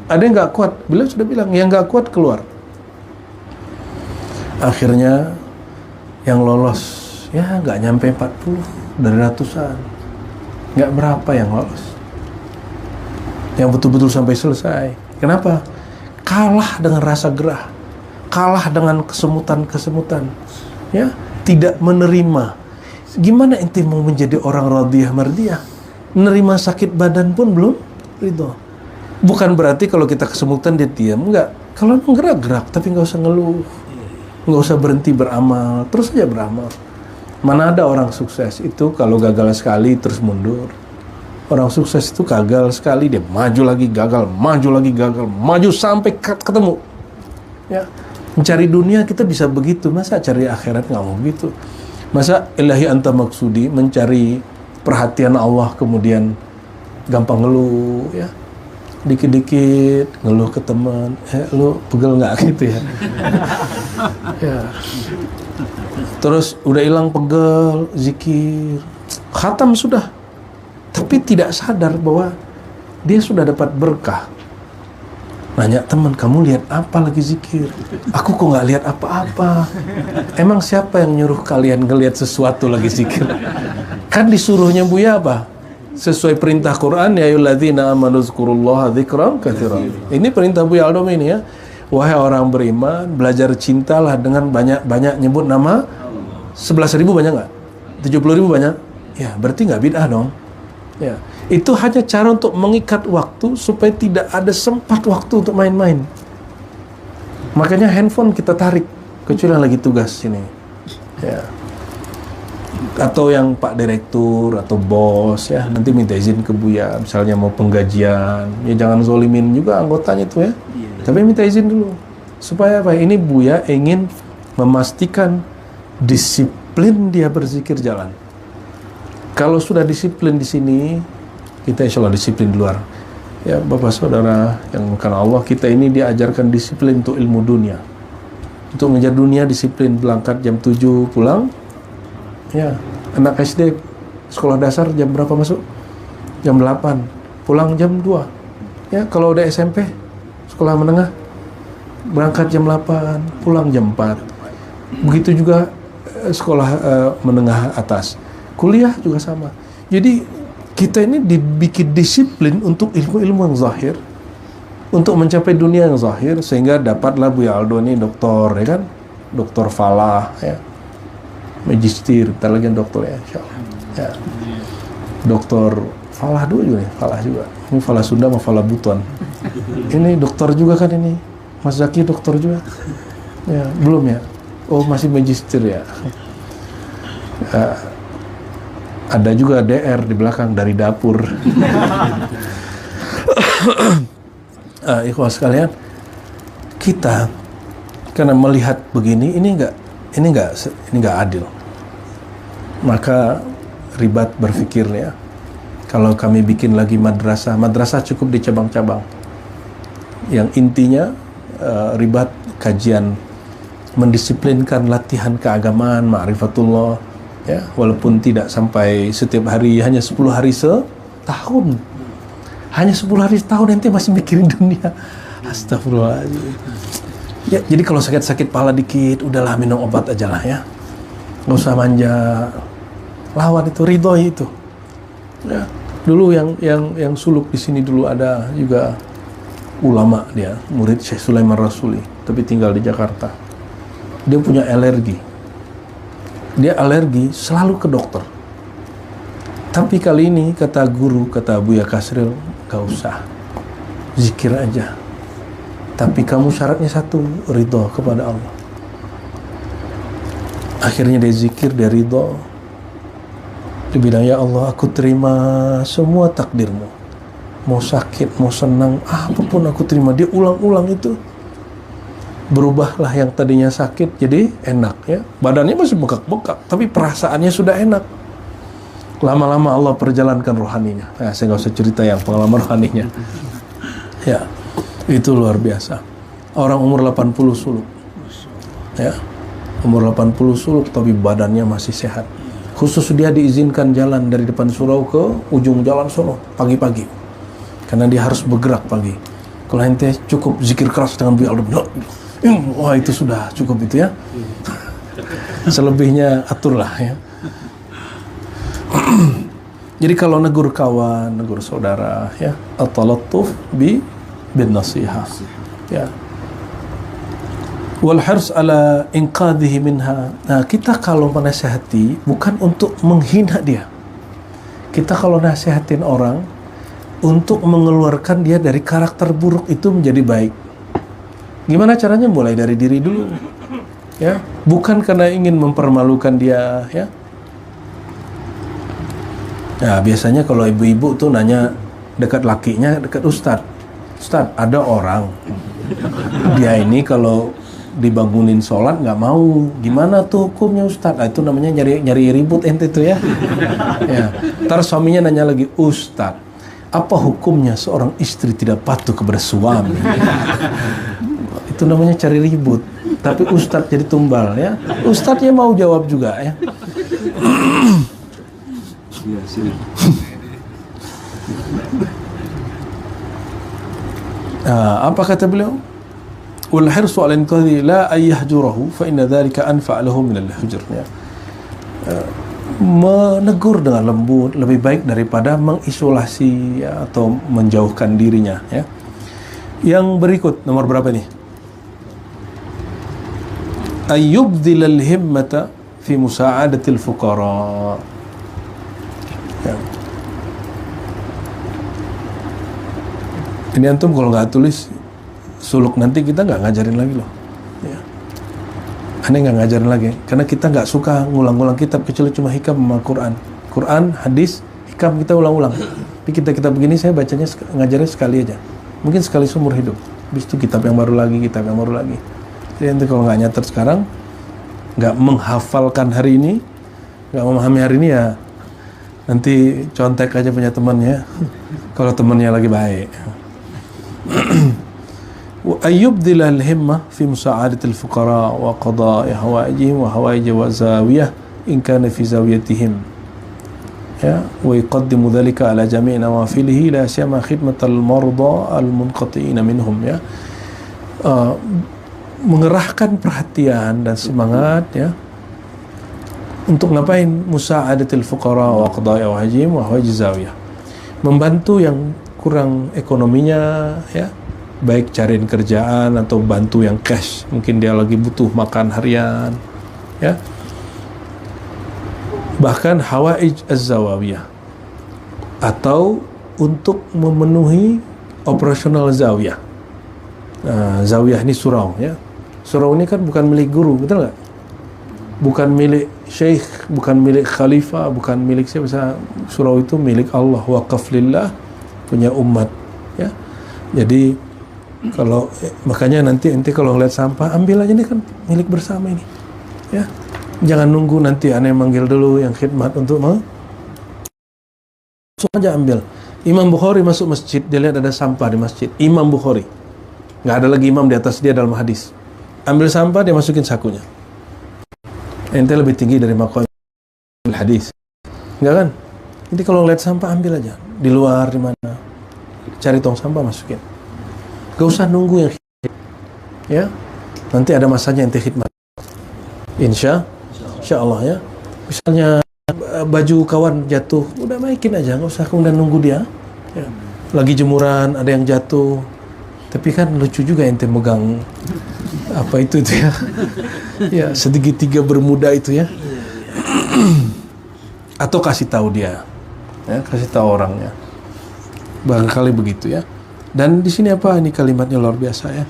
Ada yang nggak kuat, beliau sudah bilang yang nggak kuat keluar. Akhirnya yang lolos ya nggak nyampe 40 dari ratusan, nggak berapa yang lolos. Yang betul-betul sampai selesai. Kenapa? Kalah dengan rasa gerah, kalah dengan kesemutan, ya, tidak menerima. Gimana ente mau menjadi orang radiyah mardiyah? Menerima sakit badan pun belum ridho. Bukan berarti kalau kita kesemutan dia diam, enggak. Kalau gerak-gerak, tapi nggak usah ngeluh, nggak usah berhenti beramal, terus aja beramal. Mana ada orang sukses itu kalau gagal sekali terus mundur. Orang sukses itu gagal sekali, dia maju lagi, gagal, maju sampai ketemu. Ya, mencari dunia kita bisa begitu, masa cari akhirat nggak mau begitu? Masa ilahi anta maksudi, mencari perhatian Allah kemudian gampang ngeluh, ya, dikit-dikit ngeluh ke teman, lu pegel nggak gitu ya? Ya. Terus udah hilang pegel, zikir, khatam sudah. Tapi tidak sadar bahwa dia sudah dapat berkah. Nanya teman, kamu lihat apa lagi zikir? Aku kok nggak lihat apa-apa. Emang siapa yang nyuruh kalian ngelihat sesuatu lagi zikir? Kan disuruhnya Buya apa? Sesuai perintah Quran, ya ayyuhalladzina amanu dzkurullaha dzikran katsiran. Ini perintah Buya Aldom ini ya. Wahai orang beriman, belajar cintalah dengan banyak-banyak nyebut nama. 11.000 banyak nggak? 70.000 banyak? Ya, berarti nggak bid'ah dong. Ya, itu hanya cara untuk mengikat waktu supaya tidak ada sempat waktu untuk main-main. Makanya handphone kita tarik, kecuali yang lagi tugas sini. Ya. Atau yang Pak Direktur atau bos ya, nanti minta izin ke Buya, misalnya mau penggajian, ya jangan zolimin juga anggotanya tuh ya. Tapi minta izin dulu. Supaya apa? Ini Buya ingin memastikan disiplin dia berzikir jalan. Kalau sudah disiplin di sini, kita insya Allah disiplin di luar. Ya, Bapak Saudara yang karena Allah, kita ini diajarkan disiplin untuk ilmu dunia. Untuk mengejar dunia disiplin, berangkat jam 7 pulang. Ya, anak SD sekolah dasar jam berapa masuk? Jam 8. Pulang jam 2. Ya, kalau udah SMP, sekolah menengah, berangkat jam 8, pulang jam 4. Begitu juga sekolah menengah atas. Kuliah juga sama. Jadi kita ini dibikin disiplin untuk ilmu-ilmu yang zahir, untuk mencapai dunia yang zahir, sehingga dapatlah Buya Aldo ini doktor, ya kan? Doktor Falah, ya. Magister, kita lagi doktor ya, insyaallah. Ya. Doktor Falah dulu juga nih, Falah juga. Ini Falah Sunda sama Falah Buton. Ini dokter juga kan ini. Mas Zaki dokter juga. Ya, belum ya? Oh, masih magister ya. Ada juga DR di belakang dari dapur. Ikhwas sekalian, kita karena melihat begini, ini enggak adil. Maka ribat berpikirnya, kalau kami bikin lagi madrasah cukup di cabang-cabang. Yang intinya ribat kajian mendisiplinkan latihan keagamaan, ma'rifatullah, ya, walaupun tidak sampai setiap hari, hanya 10 hari setahun. Hanya 10 hari setahun ente masih mikirin dunia. Astagfirullahaladzim. Ya, jadi kalau sakit-sakit pala dikit, udahlah minum obat aja lah ya. Nggak usah manja. Lawan itu, ridho itu. Ya. Dulu yang suluk di sini dulu ada juga ulama, dia murid Syekh Sulaiman Rasuli, tapi tinggal di Jakarta. Dia punya alergi. Dia alergi selalu ke dokter. Tapi kali ini kata guru, kata Buya Kasril, gak usah, zikir aja. Tapi kamu syaratnya satu, ridho kepada Allah. Akhirnya dia zikir, dia ridho. Dia bilang, ya Allah, aku terima semua takdirmu. Mau sakit, mau senang, apapun aku terima. Dia ulang-ulang itu. Berubahlah yang tadinya sakit jadi enak, ya. Badannya masih bengkak-bengkak, tapi perasaannya sudah enak. Lama-lama Allah perjalankan rohaninya. Saya nggak usah cerita yang pengalaman rohaninya. Ya, itu luar biasa. Orang umur 80 suluk, ya, umur 80 suluk, tapi badannya masih sehat. Khusus dia diizinkan jalan dari depan surau ke ujung jalan sono pagi-pagi, karena dia harus bergerak pagi. Kalau ente cukup zikir keras dengan Buya Aldo, wah itu sudah cukup itu ya. Selebihnya aturlah ya. Jadi kalau negur kawan, negur saudara, ya, at-talattuf bin nasihah, ya. Wal hirs ala inqadhihi minha. Nah, kita kalau menasihati bukan untuk menghina dia. Kita kalau nasihatin orang untuk mengeluarkan dia dari karakter buruk itu menjadi baik. Gimana caranya? Mulai dari diri dulu, ya. Bukan karena ingin mempermalukan dia, ya. Nah, biasanya kalau ibu-ibu tuh nanya dekat lakinya, dekat Ustadz, ada orang, dia ini kalau dibangunin sholat nggak mau, gimana tuh hukumnya Ustadz? Nah, itu namanya nyari ribut ente tuh ya. Ya. Ntar suaminya nanya lagi, Ustadz, apa hukumnya seorang istri tidak patuh kepada suami? Itu namanya cari ribut. Tapi Ustadz jadi tumbal, ya. Ustadznya mau jawab juga, ya. Apa kata beliau? Wal hirsu 'ala inqadhi la ayyahjurahu fa inna dhalika anfa' lahu min al-hujr. Menegur dengan lembut lebih baik daripada mengisolasi, ya, atau menjauhkan dirinya, ya. Yang berikut nomor berapa nih? Ayyubdhil al-himmata fi musa'adatil fuqara. Ya. Ini antum kalau nggak tulis suluk nanti kita nggak ngajarin lagi loh, ya. Aneh nggak ngajarin lagi karena kita nggak suka ngulang-ngulang kitab kecuali cuma hikam sama Quran, hadis, hikam kita ulang-ulang. Tapi kita begini saya bacanya ngajarnya sekali aja, mungkin sekali seumur hidup. Habis itu kitab yang baru lagi. Jadi nanti kalau nggak nyatet sekarang, nggak menghafalkan hari ini, nggak memahami hari ini, ya nanti contek aja punya temannya. Kalau temannya lagi baik. وأيبذل الهمة في مساعدة الفقراء وقضاء حوائجهم وحوائج وزاوية إن كان في زاويتهم ya ويقدم ذلك على جميع نوافله لا سيما خدمة المرضى المنقطعين منهم ya mengerahkan perhatian dan semangat ya untuk ngapain musa'adatil fuqara wa qada'i hawajihim wa hawaij zawiyah, membantu yang kurang ekonominya ya, baik cariin kerjaan atau bantu yang cash, mungkin dia lagi butuh makan harian ya, bahkan hawaij az-zawawiyah atau untuk memenuhi operasional zawiyah. Zawiyah ini surau ya, surau ini kan bukan milik guru, betul nggak? Bukan milik syekh, bukan milik khalifah, bukan milik siapa. Surau itu milik Allah, waqaf lillah, punya umat ya. Jadi kalau makanya nanti kalau ngeliat sampah, ambil aja, ini kan milik bersama ini ya. Jangan nunggu nanti aneh manggil dulu yang khidmat untuk langsung aja ambil. Imam Bukhari masuk masjid, dia lihat ada sampah di masjid. Imam Bukhari, nggak ada lagi imam di atas dia dalam hadis. Ambil sampah, dia masukin sakunya. Ente lebih tinggi dari maqam hadis, nggak kan? Jadi kalau lihat sampah, ambil aja. Di luar di mana, cari tong sampah, masukin. Gak usah nunggu yang ya. Nanti ada masanya ente khidmat. Insya Allah ya. Misalnya baju kawan jatuh, udah naikin aja, nggak usah kemudian nunggu dia ya. Lagi jemuran ada yang jatuh, tapi kan lucu juga ente megang apa itu ya. Ya, segitiga bermuda itu ya. Atau kasih tahu dia ya, kasih tahu orangnya, barangkali begitu ya. Dan di sini apa, ini kalimatnya luar biasa ya.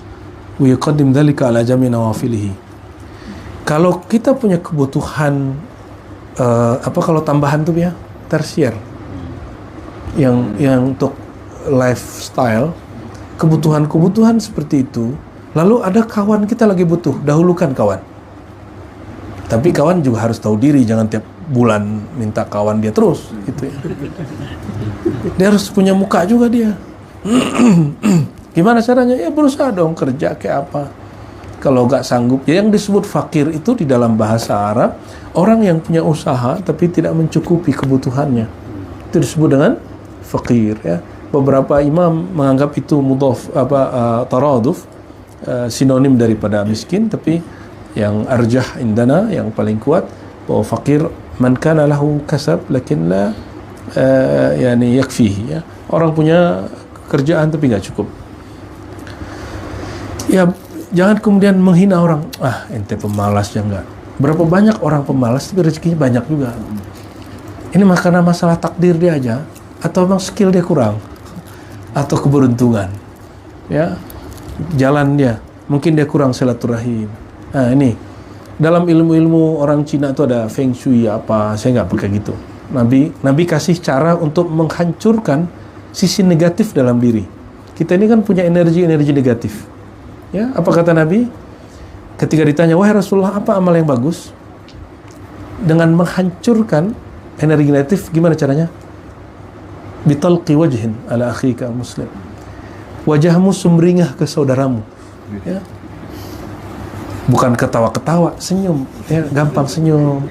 Wa yuqaddim dzalika ala jami' nawafilihi. Kalau kita punya kebutuhan kalau tambahan tuh ya, tersier. Yang untuk lifestyle, kebutuhan seperti itu. Lalu ada kawan kita lagi butuh, dahulukan kawan. Tapi kawan juga harus tahu diri, jangan tiap bulan minta kawan dia terus gitu ya. Dia harus punya muka juga dia. Gimana caranya? Ya berusaha dong, kerja kayak apa. Kalau nggak sanggup, ya yang disebut fakir itu di dalam bahasa Arab, orang yang punya usaha tapi tidak mencukupi kebutuhannya, itu disebut dengan fakir ya. Beberapa imam menganggap itu mudhaf taraduf, sinonim daripada miskin, tapi yang arjah indana, yang paling kuat, bahwa fakir man kana lahu kasab lakin la yani yakfihi ya. Orang punya kerjaan tapi nggak cukup. Ya, jangan kemudian menghina orang. Ente pemalas ya enggak. Berapa banyak orang pemalas tapi rezekinya banyak juga. Ini karena masalah takdir dia aja, atau memang skill dia kurang, atau keberuntungan. Ya, jalan dia, mungkin dia kurang silaturahim. Ini dalam ilmu-ilmu orang Cina itu ada feng shui apa, saya nggak pakai gitu. Nabi kasih cara untuk menghancurkan sisi negatif dalam diri. Kita ini kan punya energi negatif. Ya, apa kata Nabi? Ketika ditanya, wahai Rasulullah, apa amal yang bagus? Dengan menghancurkan energi negatif, gimana caranya? Bitalqi wajhin ala akhika muslim. Wajahmu sumringah ke saudaramu. Ya. Bukan ketawa-ketawa, senyum. Ya, gampang senyum.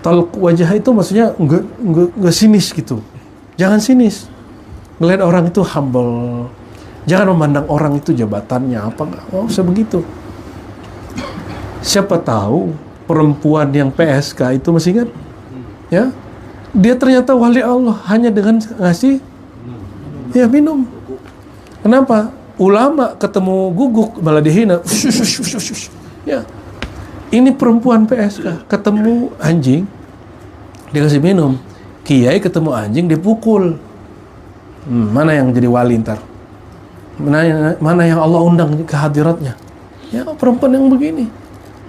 Talq wajah itu maksudnya enggak sinis gitu. Jangan sinis. Ngelihat orang itu humble. Jangan memandang orang itu jabatannya apa enggak. Oh, usah begitu. Siapa tahu perempuan yang PSK itu masih ingat? Ya. Dia ternyata wali Allah hanya dengan ngasih ya minum. Kenapa? Ulama ketemu guguk malah dihina. Ya. Ini perempuan PSK ketemu anjing dia kasih minum. Kiai ketemu anjing dipukul. Mana yang jadi wali ntar? Mana yang Allah undang ke hadiratnya? Ya, perempuan yang begini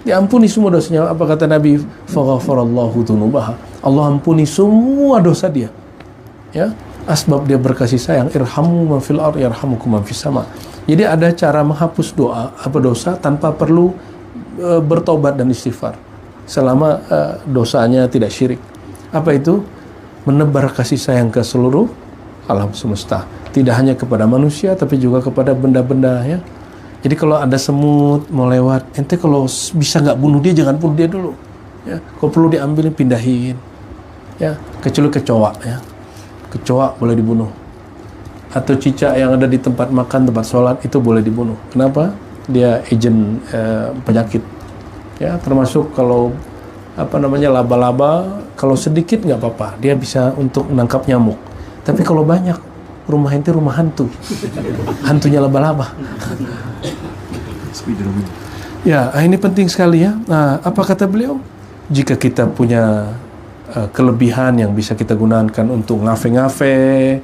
diampuni semua dosanya. Apa kata Nabi? Faghafarallahu dzunubaha. Allah ampuni semua dosa dia. Ya, asbab dia berkasih sayang. Irhamu man fil ardh yarhamukum man fis sama. Jadi ada cara menghapus dosa tanpa perlu bertobat dan istighfar. Selama dosanya tidak syirik. Apa itu? Menebar kasih sayang ke seluruh alam semesta. Tidak hanya kepada manusia, tapi juga kepada benda-benda ya. Jadi kalau ada semut mau lewat, ente kalau bisa nggak bunuh dia, jangan bunuh dia dulu. Ya, kalau perlu diambilin, pindahin. Ya, kecuali kecoa ya. Kecoa boleh dibunuh. Atau cicak yang ada di tempat makan, tempat sholat, itu boleh dibunuh. Kenapa? Dia agen penyakit. Ya, termasuk kalau laba-laba, kalau sedikit nggak apa-apa, dia bisa untuk menangkap nyamuk. Tapi kalau banyak, rumah ente rumah hantu, hantunya laba-laba. Ya, ini penting sekali ya. Nah, apa kata beliau? Jika kita punya kelebihan yang bisa kita gunakan untuk ngafe-ngafe,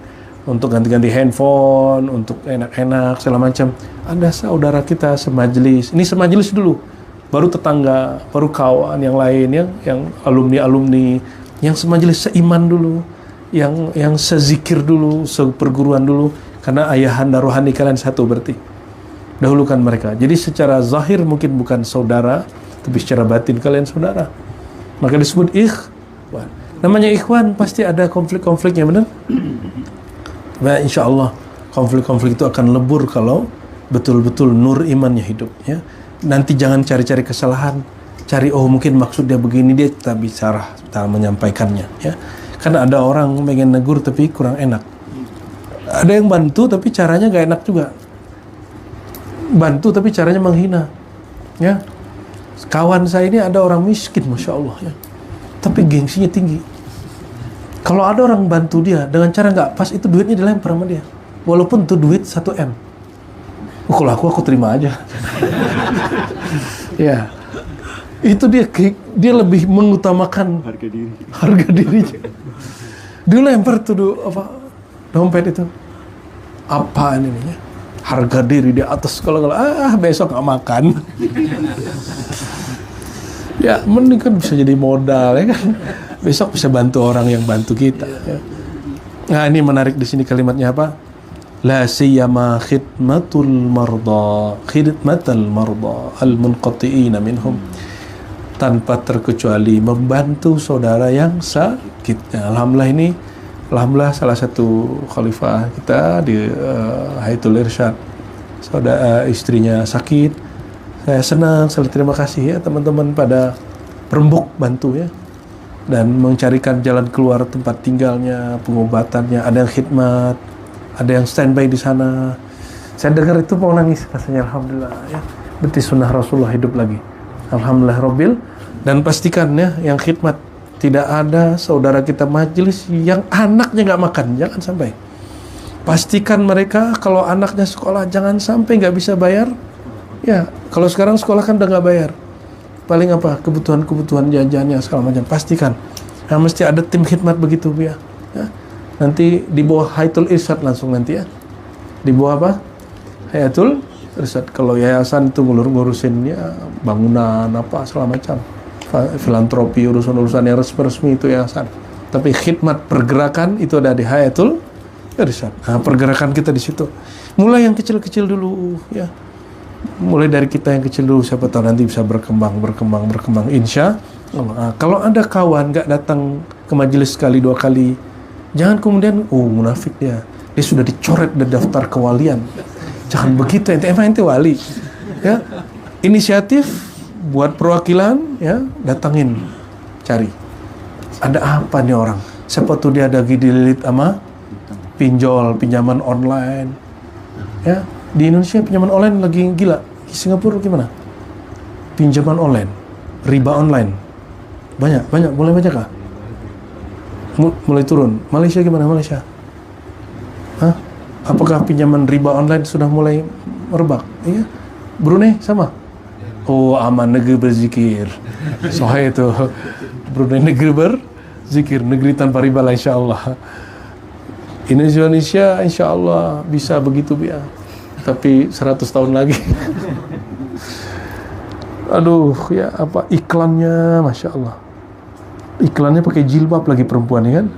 untuk ganti-ganti handphone, untuk enak-enak segala macam, ada saudara kita semajlis. Ini semajlis dulu, baru tetangga, baru kawan yang lain yang alumni-alumni, yang semajlis seiman dulu, yang sezikir dulu, seperguruan dulu, karena ayahanda rohani kalian satu berarti. Dahulukan mereka. Jadi secara zahir mungkin bukan saudara, tapi secara batin kalian saudara. Maka disebut ikhwan. Namanya ikhwan pasti ada konflik-konfliknya, benar? Nah, insya Allah konflik-konflik itu akan lebur kalau betul-betul nur imannya hidup ya. Nanti jangan cari-cari kesalahan, cari mungkin maksud dia begini, dia tak bicara, tak menyampaikannya ya. Karena ada orang pengen negur tapi kurang enak. Ada yang bantu tapi caranya gak enak juga. Bantu tapi caranya menghina ya. Kawan saya ini ada orang miskin, Masya Allah ya, tapi gengsinya tinggi. Kalau ada orang bantu dia dengan cara nggak pas, itu duitnya dilempar sama dia, walaupun itu duit 1 M. Kalau aku terima aja. Ya, itu dia lebih mengutamakan harga dirinya. Dia lempar tuh dompet itu. Apa ini ya? Harga diri di atas, kalau besok nggak makan. Ya, mending kan bisa jadi modal ya kan. Besok bisa bantu orang yang bantu kita. Ya. Nah, ini menarik di sini kalimatnya apa? La siyama khidmatul marda, khidmatal marda al-munqati'ina minhum. Tanpa terkecuali membantu saudara yang sakit. Alhamdulillah salah satu khalifah kita di Hayatul Irsyad, saudara istrinya sakit. Saya senang, selalu terima kasih ya teman-teman pada berembuk bantu ya, dan mencarikan jalan keluar tempat tinggalnya, pengobatannya. Ada yang khidmat, ada yang standby di sana. Saya dengar itu mau nangis rasanya. Alhamdulillah ya, berarti sunnah Rasulullah hidup lagi. Alhamdulillah Rabbil. Dan pastikan ya, yang khidmat, tidak ada saudara kita majelis yang anaknya nggak makan, jangan sampai. Pastikan mereka kalau anaknya sekolah jangan sampai nggak bisa bayar. Ya, kalau sekarang sekolah kan udah nggak bayar. Paling kebutuhan jajannya segala macam. Pastikan. Nah, mesti ada tim khidmat begitu ya. Nanti di bawah Hayatul Irsyad langsung nanti ya. Di bawah apa? Hayatul Irsyad. Kalau yayasan itu ngurusin ya bangunan apa segala macam. Filantropi, urusan-urusan yang resmi itu yayasan. Tapi khidmat pergerakan itu ada di Hayatul Irsyad. Nah, pergerakan kita di situ. Mulai yang kecil-kecil dulu ya. Mulai dari kita yang kecil dulu, siapa tahu nanti bisa berkembang, insya Allah. Nah, kalau ada kawan nggak datang ke majelis sekali 2 kali, jangan kemudian munafik dia sudah dicoret dari daftar kewalian. Jangan begitu, ente wali ya. Inisiatif buat perwakilan ya, datangin, cari ada apa nih orang, siapa tuh dia lagi dililit sama pinjaman online ya. Di Indonesia pinjaman online lagi gila. Di Singapura gimana? Pinjaman online, riba online. Banyak, mulai banyak kah? Mulai turun. Malaysia gimana Malaysia? Hah? Apakah pinjaman riba online sudah mulai merebak? Iya. Brunei sama? Oh, aman, negeri berzikir. Soalnya itu Brunei negeri berzikir, negeri tanpa riba lah insyaAllah. Indonesia insyaAllah bisa begitu ya. Tapi 100 tahun lagi. Aduh, ya apa iklannya, Masya Allah. Iklannya pakai jilbab lagi perempuan ya kan.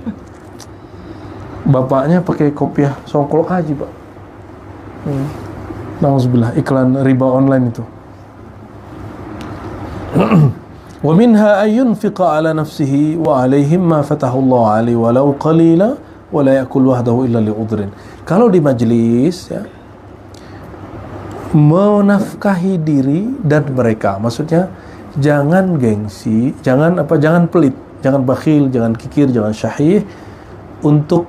Bapaknya pakai kopiah songkol aja, Pak. Nauzubillah, iklan riba online itu. Wa minha ayyunfiqa ala nafsihi wa alaihim ma fatahu Allah alaihi walau qalila wa la ya'kul wahdahu illa li'udhrin. Kalau di majelis ya, menafkahi diri dan mereka, maksudnya jangan gengsi, jangan pelit, jangan bakhil, jangan kikir, jangan syahih untuk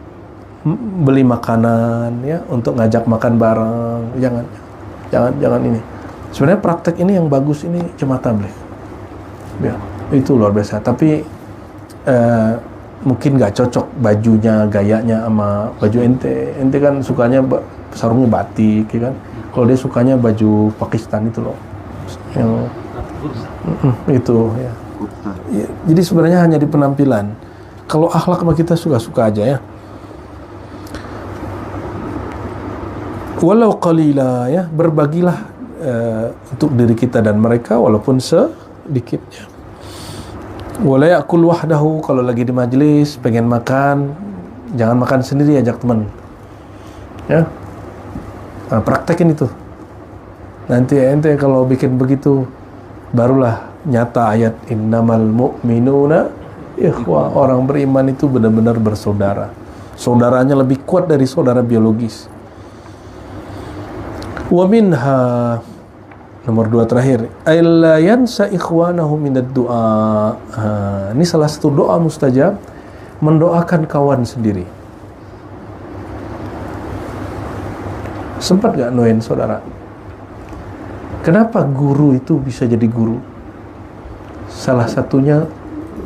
beli makanan ya, untuk ngajak makan bareng, jangan ini. Sebenarnya praktek ini yang bagus ini jemaah tabligh. Ya, itu luar biasa. Tapi mungkin nggak cocok bajunya, gayanya sama baju ente. Ente kan sukanya sarungnya batik, ya kan? Kalau dia sukanya baju Pakistan itu loh, yang itu ya. Ya. Jadi sebenarnya hanya di penampilan. Kalau akhlak mah kita suka-suka aja ya. Walau qalila ya, berbagilah untuk diri kita dan mereka walaupun sedikitnya. Wala ya'kul wahdahu, kalau lagi di majelis pengen makan, jangan makan sendiri, ajak teman. Ya. Nah, praktekin itu. Nanti ente kalau bikin begitu barulah nyata ayat innamal mu'minuna ikhwah. Orang beriman itu benar-benar bersaudara. Saudaranya lebih kuat dari saudara biologis. Wa minha, nomor 2 terakhir, alla yansa ikhwanahu minad du'a. Ini salah satu doa mustajab, mendoakan kawan sendiri. Sempat gak noen saudara? Kenapa guru itu bisa jadi guru? Salah satunya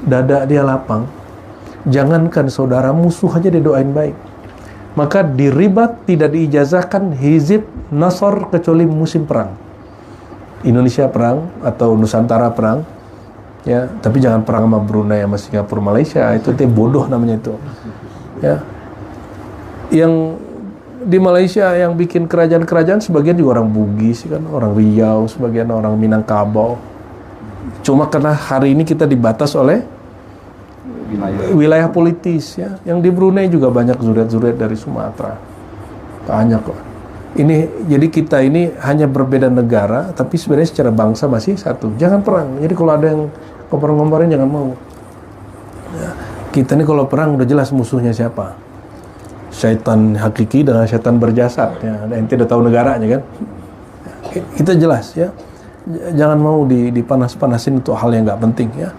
dada dia lapang. Jangankan saudara, musuh aja dia doain baik. Maka di Ribat tidak diijazahkan hizib nasr kecuali musim perang. Indonesia perang atau Nusantara perang. Ya, tapi jangan perang sama Brunei sama Singapura, Malaysia, itu bodoh namanya itu. Ya. Yang di Malaysia yang bikin kerajaan-kerajaan sebagian juga orang Bugis kan, orang Riau, sebagian orang Minangkabau. Cuma karena hari ini kita dibatas oleh wilayah politis ya. Yang di Brunei juga banyak zuriat-zuriat dari Sumatera. Banyak kok. Ini jadi kita ini hanya berbeda negara tapi sebenarnya secara bangsa masih satu. Jangan perang. Jadi kalau ada yang ngompor-ngomporin jangan mau. Ya. Kita ini kalau perang udah jelas musuhnya siapa. Syaitan hakiki dengan syaitan berjasad ya. Ente udah tahu negaranya kan. Kita jelas ya. Jangan mau dipanas-panasin untuk hal yang nggak penting ya.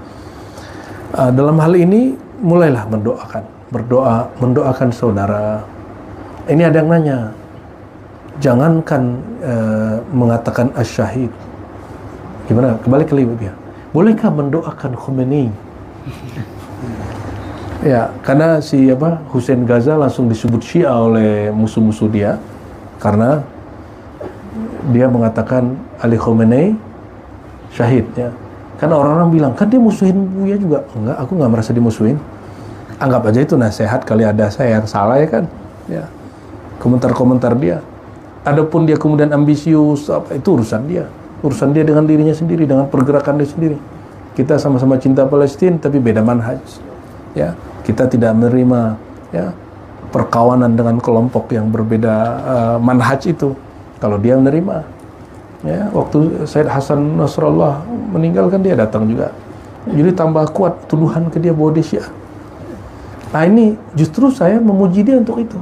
Dalam hal ini mulailah mendoakan saudara. Ini ada yang nanya, jangankan mengatakan asyahid. Gimana? Kembali ke dia. Bolehkah mendoakan Khomeini? Ya, karena si Hussein Gaza langsung disebut Syiah oleh musuh-musuh dia karena dia mengatakan Ali Khomeini syahid ya. Karena orang-orang bilang, kan dia musuhin Buya juga. Enggak, aku nggak merasa dimusuhin. Anggap aja itu nasihat, kali ada saya yang salah ya kan. Ya. Komentar-komentar dia. Adapun dia kemudian ambisius, itu urusan dia. Urusan dia dengan dirinya sendiri, dengan pergerakan dia sendiri. Kita sama-sama cinta Palestina, tapi beda manhaj. Ya, kita tidak menerima ya perkawanan dengan kelompok yang berbeda manhaj itu. Kalau dia menerima, ya waktu Said Hasan Nasrallah meninggal kan dia datang juga. Jadi tambah kuat tuduhan ke dia bahwa dia Syiah. Nah ini justru saya memuji dia untuk itu.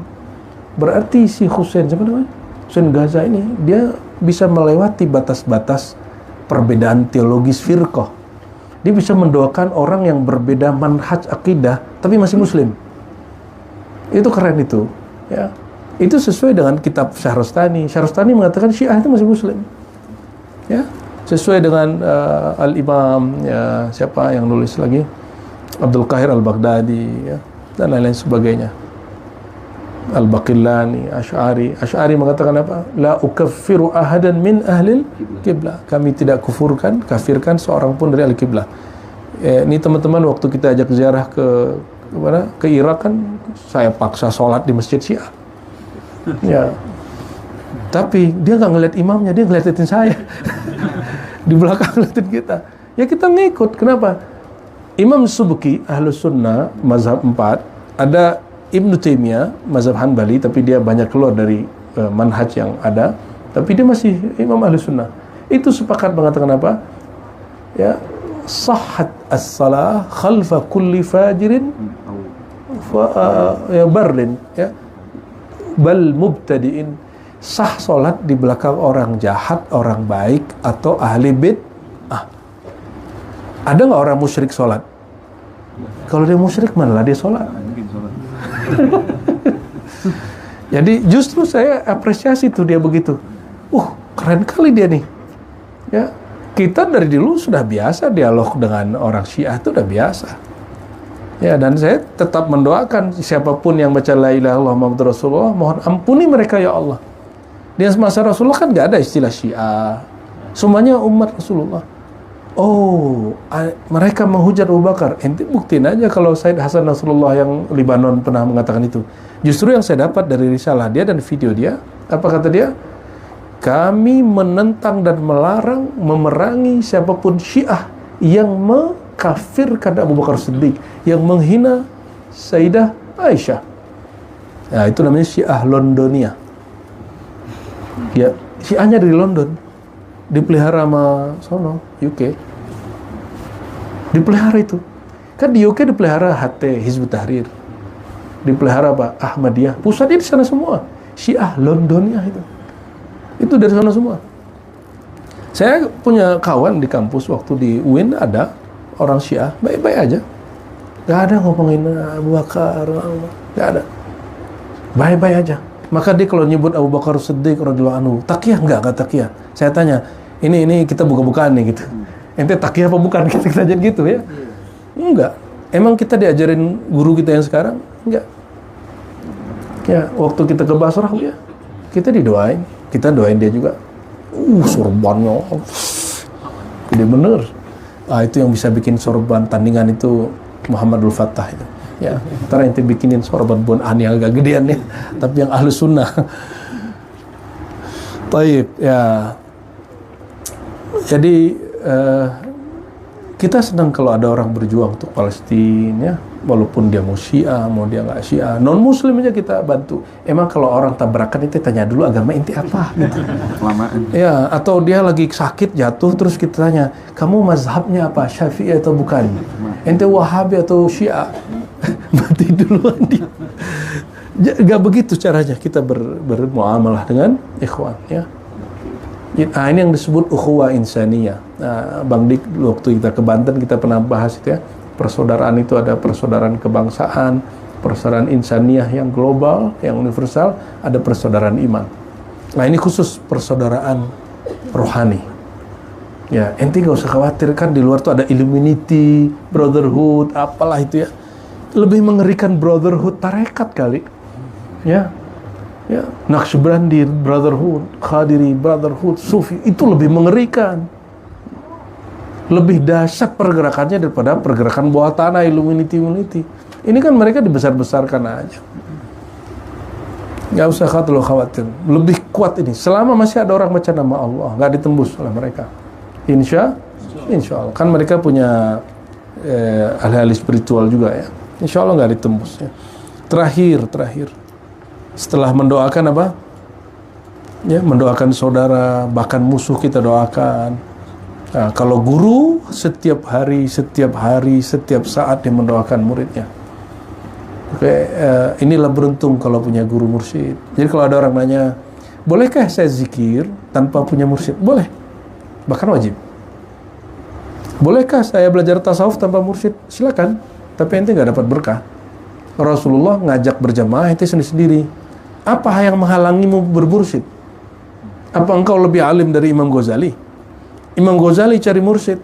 Berarti si Hussein Gaza ini dia bisa melewati batas-batas perbedaan teologis firqah. Dia bisa mendoakan orang yang berbeda manhaj akidah tapi masih muslim. Itu keren itu, ya. Itu sesuai dengan kitab Syahrastani. Syahrastani mengatakan Syiah itu masih muslim. Ya, sesuai dengan Al-Imam ya, siapa yang nulis lagi? Abdul Qahir Al-Baghdadi ya, dan lain-lain sebagainya. Al-Baqillani, Asy'ari mengatakan apa? La ukaffiru ahadan min ahlil kiblah. Kami tidak kafirkan seorang pun dari ahli kiblah. Ini teman-teman waktu kita ajak ziarah ke mana? Ke Irak kan saya paksa sholat di masjid Syiah. Ya. Tapi dia nggak ngeliat imamnya, dia ngeliatin saya. Di belakang ngeliatin kita. Ya kita ngikut. Kenapa? Imam Subki Ahlus Sunnah mazhab 4, ada Ibnu Taimiyah mazhab Hanbali, tapi dia banyak keluar dari manhaj yang ada, tapi dia masih Imam Ahlus Sunnah. Itu sepakat mengatakan apa? Ya, sahhat as-salah khalfa kulli fajirin ya bardin ya bal mubtadiin, sah sholat di belakang orang jahat, orang baik atau ahli bid'ah. Ada nggak orang musyrik sholat? Kalau dia musyrik mana lah dia sholat? Jadi justru saya apresiasi tuh dia begitu. Keren kali dia nih. Ya, kita dari dulu sudah biasa dialog dengan orang Syiah itu udah biasa. Ya, dan saya tetap mendoakan siapapun yang baca la ilaha illallah Muhammadur Rasulullah, mohon ampuni mereka ya Allah. Di masa Rasulullah kan nggak ada istilah Syiah. Semuanya umat Rasulullah. Mereka menghujat Abu Bakar. Ente buktiin aja kalau Said Hasan Nasrullah yang Libanon pernah mengatakan itu. Justru yang saya dapat dari risalah dia dan video dia, apa kata dia? Kami menentang dan melarang, memerangi siapapun Syiah yang mengkafirkan Abu Bakar Siddiq, yang menghina Sayyidah Aisyah. Nah, itu namanya Syiah Londonia. Ya, Syiahnya dari London, dipelihara sama sono UK. Dipelihara itu. Kan di UK dipelihara HT Hizbut Tahrir. Dipelihara apa? Ahmadiyah. Pusatnya di sana semua. Syiah Londonia itu dari sana semua. Saya punya kawan di kampus waktu di UIN, ada orang Syiah, baik-baik aja. Gak ada ngomongin Abu Bakar, gak ada. Baik-baik aja. Maka dia kalau nyebut Abu Bakar Siddiq radhiyallahu anhu, takiyah enggak takiyah? Saya tanya, ini kita buka-bukaan nih gitu. Ente takiyah apa bukan? Kita tanya gitu ya. Enggak. Emang kita diajarin guru kita yang sekarang? Enggak. Ya, waktu kita ke Basrah ya, kita didoain. Kita doain dia juga. Sorbannya gede bener. Itu yang bisa bikin sorban tandingan itu Muhammadul Fattah itu. Ya, ntar ente bikinin sorban Bon An yang agak gedean ya, tapi yang ahlu sunnah. Taib, ya. Jadi kita senang kalau ada orang berjuang untuk Palestina, ya. Walaupun dia mau Syiah, mau dia nggak Syiah, non Muslim aja kita bantu. Emang kalau orang tabrakan itu tanya dulu agama inti apa? Gitu. Ya, atau dia lagi sakit jatuh terus kita tanya, kamu mazhabnya apa? Syafi'i atau bukan? Ente Wahabi atau Syiah? Mati duluan dia. Gak begitu caranya kita bermuamalah dengan ikhwan, ya. Ini yang disebut ukhuwah insaniyah. Bang Dik, waktu kita ke Banten kita pernah bahas itu ya. Persaudaraan itu ada persaudaraan kebangsaan, persaudaraan insaniyah yang global, yang universal, ada persaudaraan iman. Nah, ini khusus persaudaraan rohani. Ya, ente nggak usah khawatir, kan di luar tuh ada Illuminati, Brotherhood, apalah itu ya. Lebih mengerikan Brotherhood tarekat kali. Ya. Ya, Naqsybandi Brotherhood, Qadiri Brotherhood, Sufi, itu lebih mengerikan. Lebih dahsyat pergerakannya daripada pergerakan bawah tanah Illuminati. Ini kan mereka dibesar-besarkan aja. Nggak usah khawatir. Lebih kuat ini. Selama masih ada orang baca nama Allah, nggak ditembus oleh mereka. Insya Allah. Kan mereka punya ahli-ahli spiritual juga ya. Insya Allah nggak ditembus ya. Terakhir. Setelah mendoakan apa? Ya, mendoakan saudara, bahkan musuh kita doakan. Nah, kalau guru setiap hari, setiap saat dia mendoakan muridnya. Oke, inilah beruntung kalau punya guru mursyid. Jadi kalau ada orang nanya, bolehkah saya zikir tanpa punya mursyid? Boleh, bahkan wajib. Bolehkah saya belajar tasawuf tanpa mursyid? Silakan, tapi ente nggak dapat berkah. Rasulullah ngajak berjamaah, ente sendiri-sendiri. Apa yang menghalangimu bermursyid? Apa engkau lebih alim dari Imam Ghazali? Imam Ghazali cari mursyid.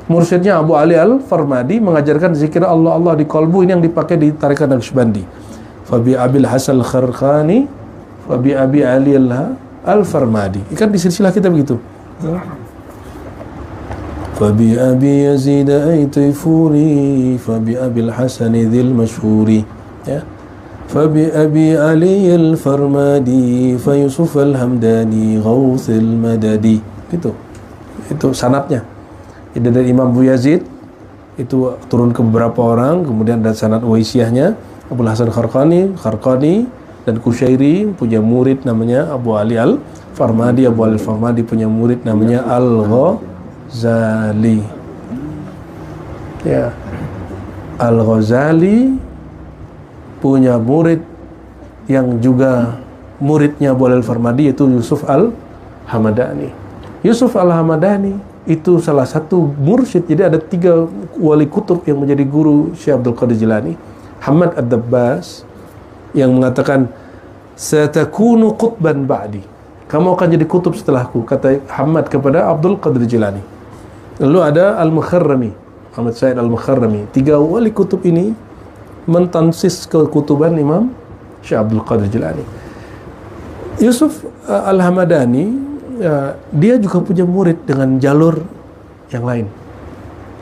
Mursyidnya Abu Ali Al-Farmadi mengajarkan zikir Allah di qalbu, ini yang dipakai di tarikat Naqsybandi. Fabi Abil Hasan Al-Kharqani, Fabi Abi Ali Al-Farmadi. Ikan di silsilah kita begitu. Fabi Abi Yazid Aitayfuri, Fabi Abil Hasan Dzil Masyhuri. Ya. Fabi Abi Ali Al-Farmadi, Fa Yusuf Al-Hamdani, Ghauthil Madadi. Itu sanadnya. Jadi dari Imam Abu Yazid itu turun ke beberapa orang, kemudian ada sanad Uwaisiyahnya, Abu Hasan Kharqani dan Kusyairi punya murid namanya Abu Ali Al-Farmadi. Abu Ali Al-Farmadi punya murid namanya Al-Ghazali. Ya. Al-Ghazali punya murid yang juga muridnya Abu Al-Farmadi, yaitu Yusuf Al-Hamadani. Yusuf Al-Hamadani itu salah satu mursyid. Jadi ada 3 wali kutub yang menjadi guru Syekh Abdul Qadir Jilani. Hamad Ad-Dabbas yang mengatakan, "Satakunu qutban ba'di." Kamu akan jadi kutub setelahku, kata Hamad kepada Abdul Qadir Jilani. Lalu ada Al-Mukharrami, Ahmad Said Al-Mukharrami. 3 wali kutub ini mentansis kekutuban Imam Syekh Abdul Qadir Jilani. Yusuf Al-Hamadani, dia juga punya murid dengan jalur yang lain.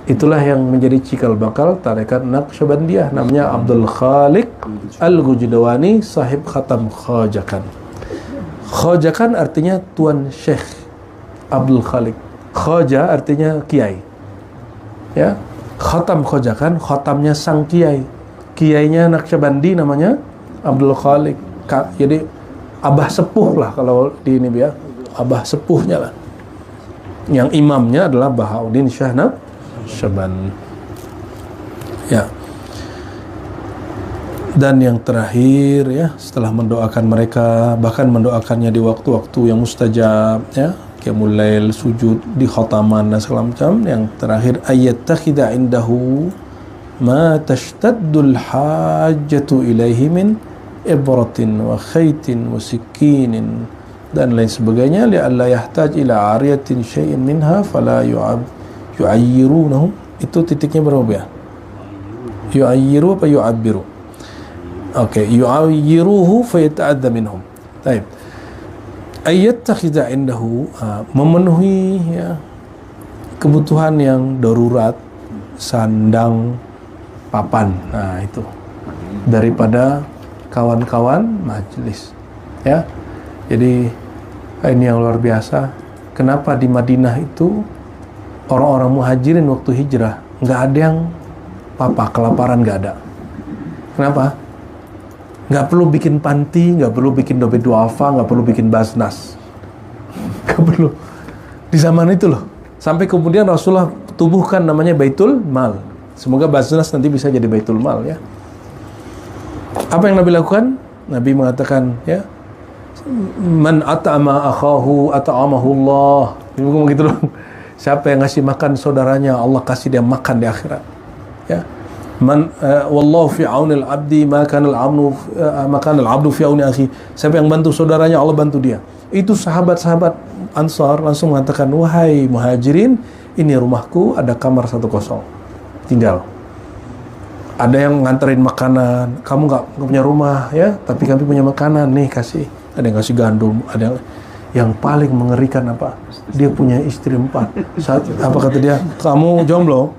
Itulah yang menjadi cikal bakal tarekat Naqsyabandiyah, namanya Abdul Khaliq Al-Gujdawani, sahib khatam Khojakan. Khojakan artinya Tuan Syekh Abdul Khaliq. Khoja artinya kiai. Ya, khatam Khojakan, khatamnya sang kiai. Kiainya Naqsyabandi namanya Abdul Khaliq. Jadi abah sepuh lah kalau di ini ya, abah sepuhnya lah. Yang imamnya adalah Bahauddin Syah Naqsyaband. Ya. Dan yang terakhir ya, setelah mendoakan mereka, bahkan mendoakannya di waktu-waktu yang mustajab ya, qiyamul lail, sujud di khataman dan segala macam. Yang terakhir, ayattakhidha indahu ma tashtaddul hajjatu ilaihi min ibratin wa khaytin wa sikinin dan lain sebagainya, li'alla yahtaj ila ariyatin syai'in minha fala yu'ayyirunahu. Itu titiknya berapa ya? Yu'ayyiru apa yu'abbiru? Oke, yu'ayyiruhu fayata'adda minhum. Baik. Ayattakhidha indahu, memenuhi ya, kebutuhan yang darurat, sandang, papan. Nah, itu daripada kawan-kawan majelis ya. Jadi ini yang luar biasa. Kenapa di Madinah itu orang-orang muhajirin waktu hijrah nggak ada yang kelaparan, nggak ada. Kenapa? Nggak perlu bikin panti, nggak perlu bikin dobe duafa, nggak perlu bikin basnas, nggak perlu di zaman itu loh. Sampai kemudian Rasulullah tubuhkan namanya Baitul Mal. Semoga basnas nanti bisa jadi Baitul Mal ya. Apa yang Nabi lakukan? Nabi mengatakan ya, man at'ama akhahu at'amahu Allah. Ngomong gitu loh. Siapa yang ngasih makan saudaranya, Allah kasih dia makan di akhirat. Ya. Man wallahu fi aunil abdi ma kana al-abdu fi auni akhi. Siapa yang bantu saudaranya, Allah bantu dia. Itu sahabat-sahabat Ansar langsung mengatakan, wahai muhajirin, ini rumahku, ada kamar 1 kosong. Tinggal. Ada yang nganterin makanan, kamu nggak punya rumah ya, tapi kami punya makanan nih, kasih. Ada yang kasih gandum, ada yang paling mengerikan apa? Dia punya istri 4. Apa kata dia? Kamu jomblo?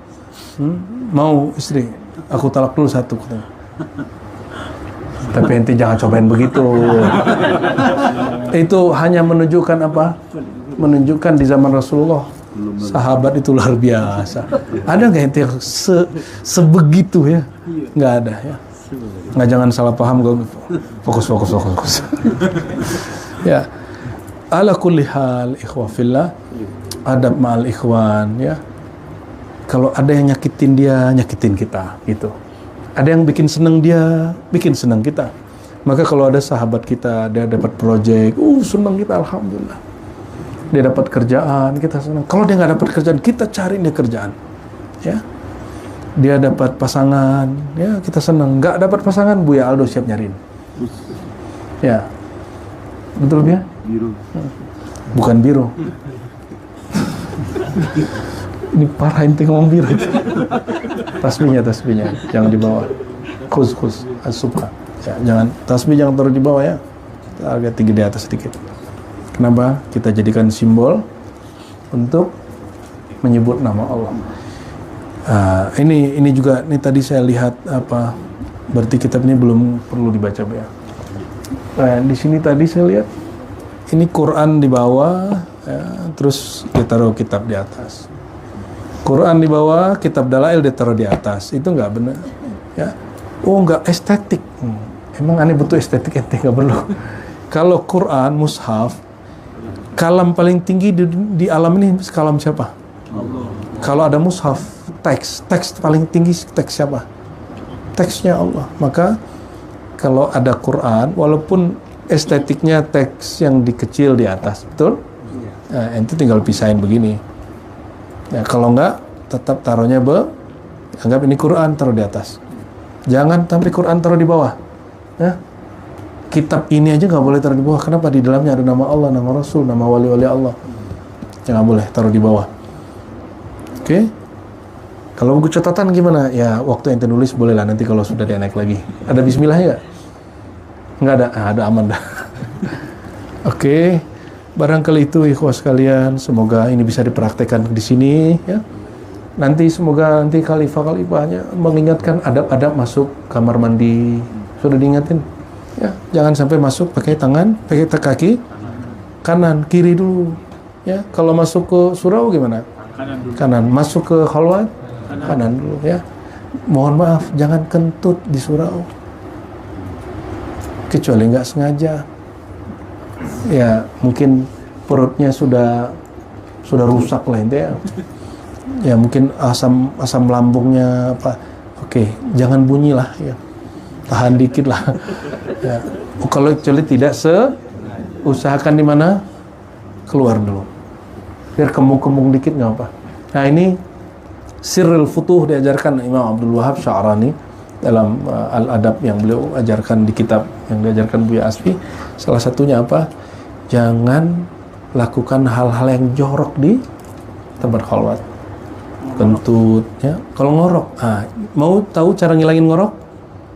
Mau istri? Aku talak dulu 1. Tapi ente jangan cobain begitu. Itu hanya menunjukkan apa? Menunjukkan di zaman Rasulullah sahabat itu luar biasa. Ada nggak ente yang sebegitu ya? Nggak ada ya. Nggak, jangan salah paham, gue fokus. Ya, ala kulli hal, ikhwah fillah, adab ma'al ikhwan ya. Kalau ada yang nyakitin dia, nyakitin kita gitu. Ada yang bikin seneng dia, bikin seneng kita. Maka kalau ada sahabat kita, dia dapat project, seneng kita, alhamdulillah. Dia dapat kerjaan, kita senang. Kalau dia nggak dapat kerjaan, kita cari dia kerjaan, ya. Dia dapat pasangan, ya kita senang. Nggak dapat pasangan, Buya Aldo siap nyariin, ya. Betul ya? Biru. Bukan biru. Ini parah ente ngomong biru itu. Tasbihnya, jangan di bawah. Khus as-subha. Ya, jangan tasbih, jangan taruh di bawah ya. Agak tinggi di atas sedikit. Kenapa? Kita jadikan simbol untuk menyebut nama Allah. Ini juga, ini tadi saya lihat apa? Berarti kitab ini belum perlu dibaca ya. Di sini tadi saya lihat ini Quran di bawah, ya, terus ditaruh kitab di atas. Quran di bawah, kitab dalail ditaruh di atas. Itu nggak benar. Ya. Oh, nggak estetik. Emang aneh betul estetik, ente nggak perlu. Kalau Quran mushaf, kalam paling tinggi di alam ini kalam siapa? Allah. Kalau ada mushaf, teks paling tinggi teks siapa? Teksnya Allah. Maka kalau ada Quran, walaupun estetiknya teks yang dikecil di atas, betul? Nah, ente tinggal pisahin begini. Ya, kalau enggak, tetap taruhnya anggap ini Quran, taruh di atas. Jangan sampai Quran taruh di bawah. Ya. Kitab ini aja nggak boleh taruh di bawah. Kenapa? Di dalamnya ada nama Allah, nama Rasul, nama wali-wali Allah. Jangan boleh taruh di bawah. Oke? Kalau buku catatan gimana? Ya, waktu ente nulis boleh lah. Nanti kalau sudah dia naik lagi. Ada bismillahnya nggak? Nggak ada. Ada aman dah. Oke. Barangkali itu ikhwah sekalian. Semoga ini bisa dipraktekkan di sini. Ya. Nanti semoga nanti khalifah-khalifahnya mengingatkan adab-adab masuk kamar mandi. Sudah diingatin? Ya, jangan sampai masuk pakai tangan, pakai kaki kanan, kiri dulu. Ya, kalau masuk ke surau gimana? Kanan. Masuk ke khalwat kanan dulu ya. Mohon maaf, jangan kentut di surau. Kecuali nggak sengaja. Ya, mungkin perutnya sudah rusak lah itu ya. Ya, mungkin asam lambungnya apa. Oke, jangan bunyi lah ya. Tahan dikit lah. Ya. Kalau kecuali tidak usahakan di mana? Keluar dulu. Biar kemung-kemung dikit nggak apa. Nah, ini Sirrul Futuh diajarkan Imam Abdul Wahab Sya'rani dalam Al-Adab yang beliau ajarkan di kitab yang diajarkan Buya Asfi. Salah satunya apa? Jangan lakukan hal-hal yang jorok di tempat khalwat. Kentut ya. Kalau ngorok, mau tahu cara ngilangin ngorok?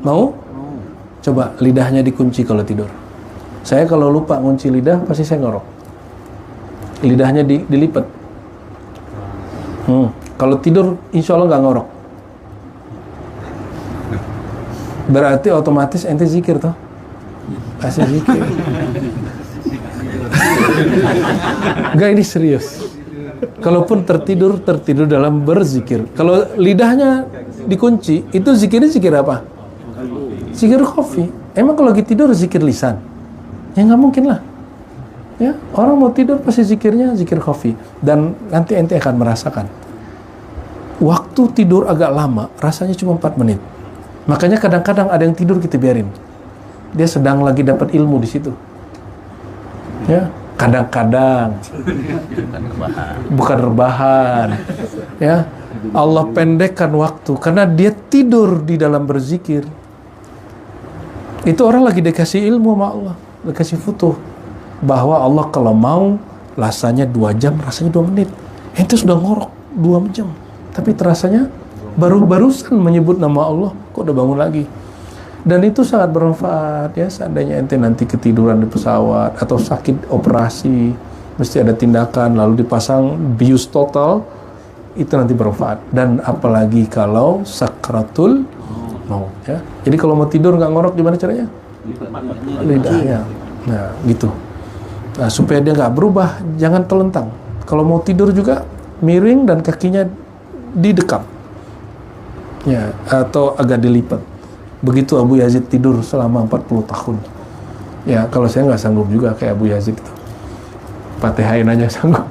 Mau? Coba lidahnya dikunci kalau tidur. Saya kalau lupa ngunci lidah pasti saya ngorok. Lidahnya dilipat. Kalau tidur insya Allah nggak ngorok. Berarti otomatis ente zikir toh? Pasti zikir. Enggak, ini serius. Kalaupun tertidur dalam berzikir. Kalau lidahnya dikunci, itu zikirnya zikir apa? Zikir khafi. Emang kalau lagi tidur zikir lisan? Ya nggak mungkin lah. Ya, orang mau tidur pasti zikirnya zikir khafi. Dan nanti ente akan merasakan. Waktu tidur agak lama, rasanya cuma 4 menit. Makanya kadang-kadang ada yang tidur kita biarin. Dia sedang lagi dapat ilmu di situ. Ya, kadang-kadang. Bukan rebahan. Ya, Allah pendekkan waktu karena dia tidur di dalam berzikir. Itu orang lagi dikasih ilmu sama Allah, dikasih futuh bahwa Allah kalau mau rasanya 2 jam, rasanya 2 menit. Ente sudah ngorok 2 jam, tapi terasanya barusan menyebut nama Allah, kok udah bangun lagi. Dan itu sangat bermanfaat ya. Seandainya ente nanti ketiduran di pesawat atau sakit operasi, mesti ada tindakan lalu dipasang bius total, itu nanti bermanfaat. Dan apalagi kalau sakratul maut ya. Jadi kalau mau tidur nggak ngorok gimana caranya? Lidahnya. Nah gitu. Nah, supaya dia nggak berubah, jangan telentang. Kalau mau tidur juga miring dan kakinya didekap. Ya, atau agak dilipat. Begitu Abu Yazid tidur selama 40 tahun. Ya, kalau saya nggak sanggup juga kayak Abu Yazid itu. Fatihain aja sanggup.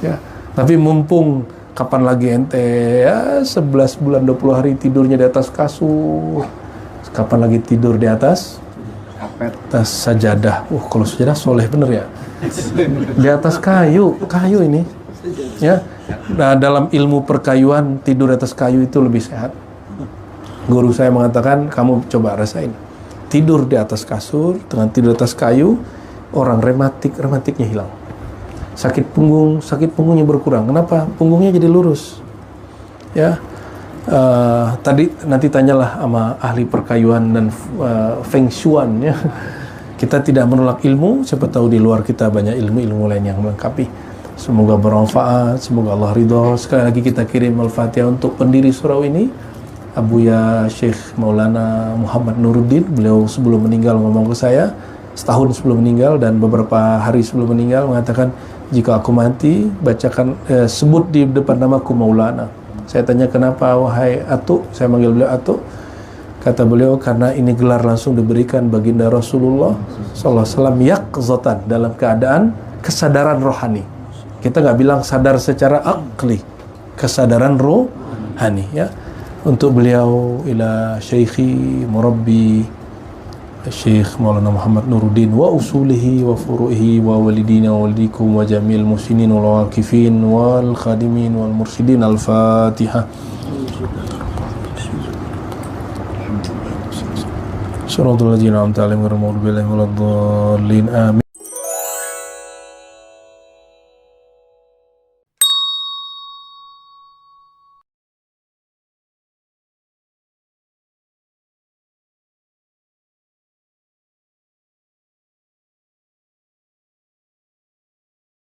Ya. Tapi mumpung kapan lagi ente ya 11 bulan 20 hari tidurnya di atas kasur. Kapan lagi tidur di atas sajadah. Kalau sajadah soleh bener ya. Di atas kayu ini. Ya. Nah, dalam ilmu perkayuan tidur di atas kayu itu lebih sehat. Guru saya mengatakan, kamu coba rasain. Tidur di atas kasur, dengan tidur di atas kayu, orang rematiknya hilang. Sakit punggungnya berkurang. Kenapa? Punggungnya jadi lurus. Ya. Tadi nanti tanyalah sama ahli perkayuan dan feng shuan ya. Kita tidak menolak ilmu, siapa tahu di luar kita banyak ilmu lain yang melengkapi. Semoga bermanfaat, semoga Allah ridho. Sekali lagi kita kirim Al-Fatihah untuk pendiri surau ini, Abuya Syekh Maulana Muhammad Nuruddin. Beliau sebelum meninggal ngomong ke saya, setahun sebelum meninggal dan beberapa hari sebelum meninggal mengatakan, jika aku mati, bacakan sebut di depan namaku Maulana. Saya tanya kenapa wahai Atuk, saya manggil beliau Atuk. Kata beliau karena ini gelar langsung diberikan baginda Rasulullah sallallahu alaihi wasallam yaqzatan, dalam keadaan kesadaran rohani. Kita nggak bilang sadar secara akli, kesadaran rohani ya. Untuk beliau ila syekhi murabbi Syekh Maulana Muhammad Nuruddin wa usulihi wa furu'ihi wa walidina wa walidikum wa jamil muslimin wal waqifin wal khadimin wal mursyidin. Al-Fatihah. Shiratal ladzina an'amta 'alaihim ghairil maghdubi 'alaihim waladdallin. Amin.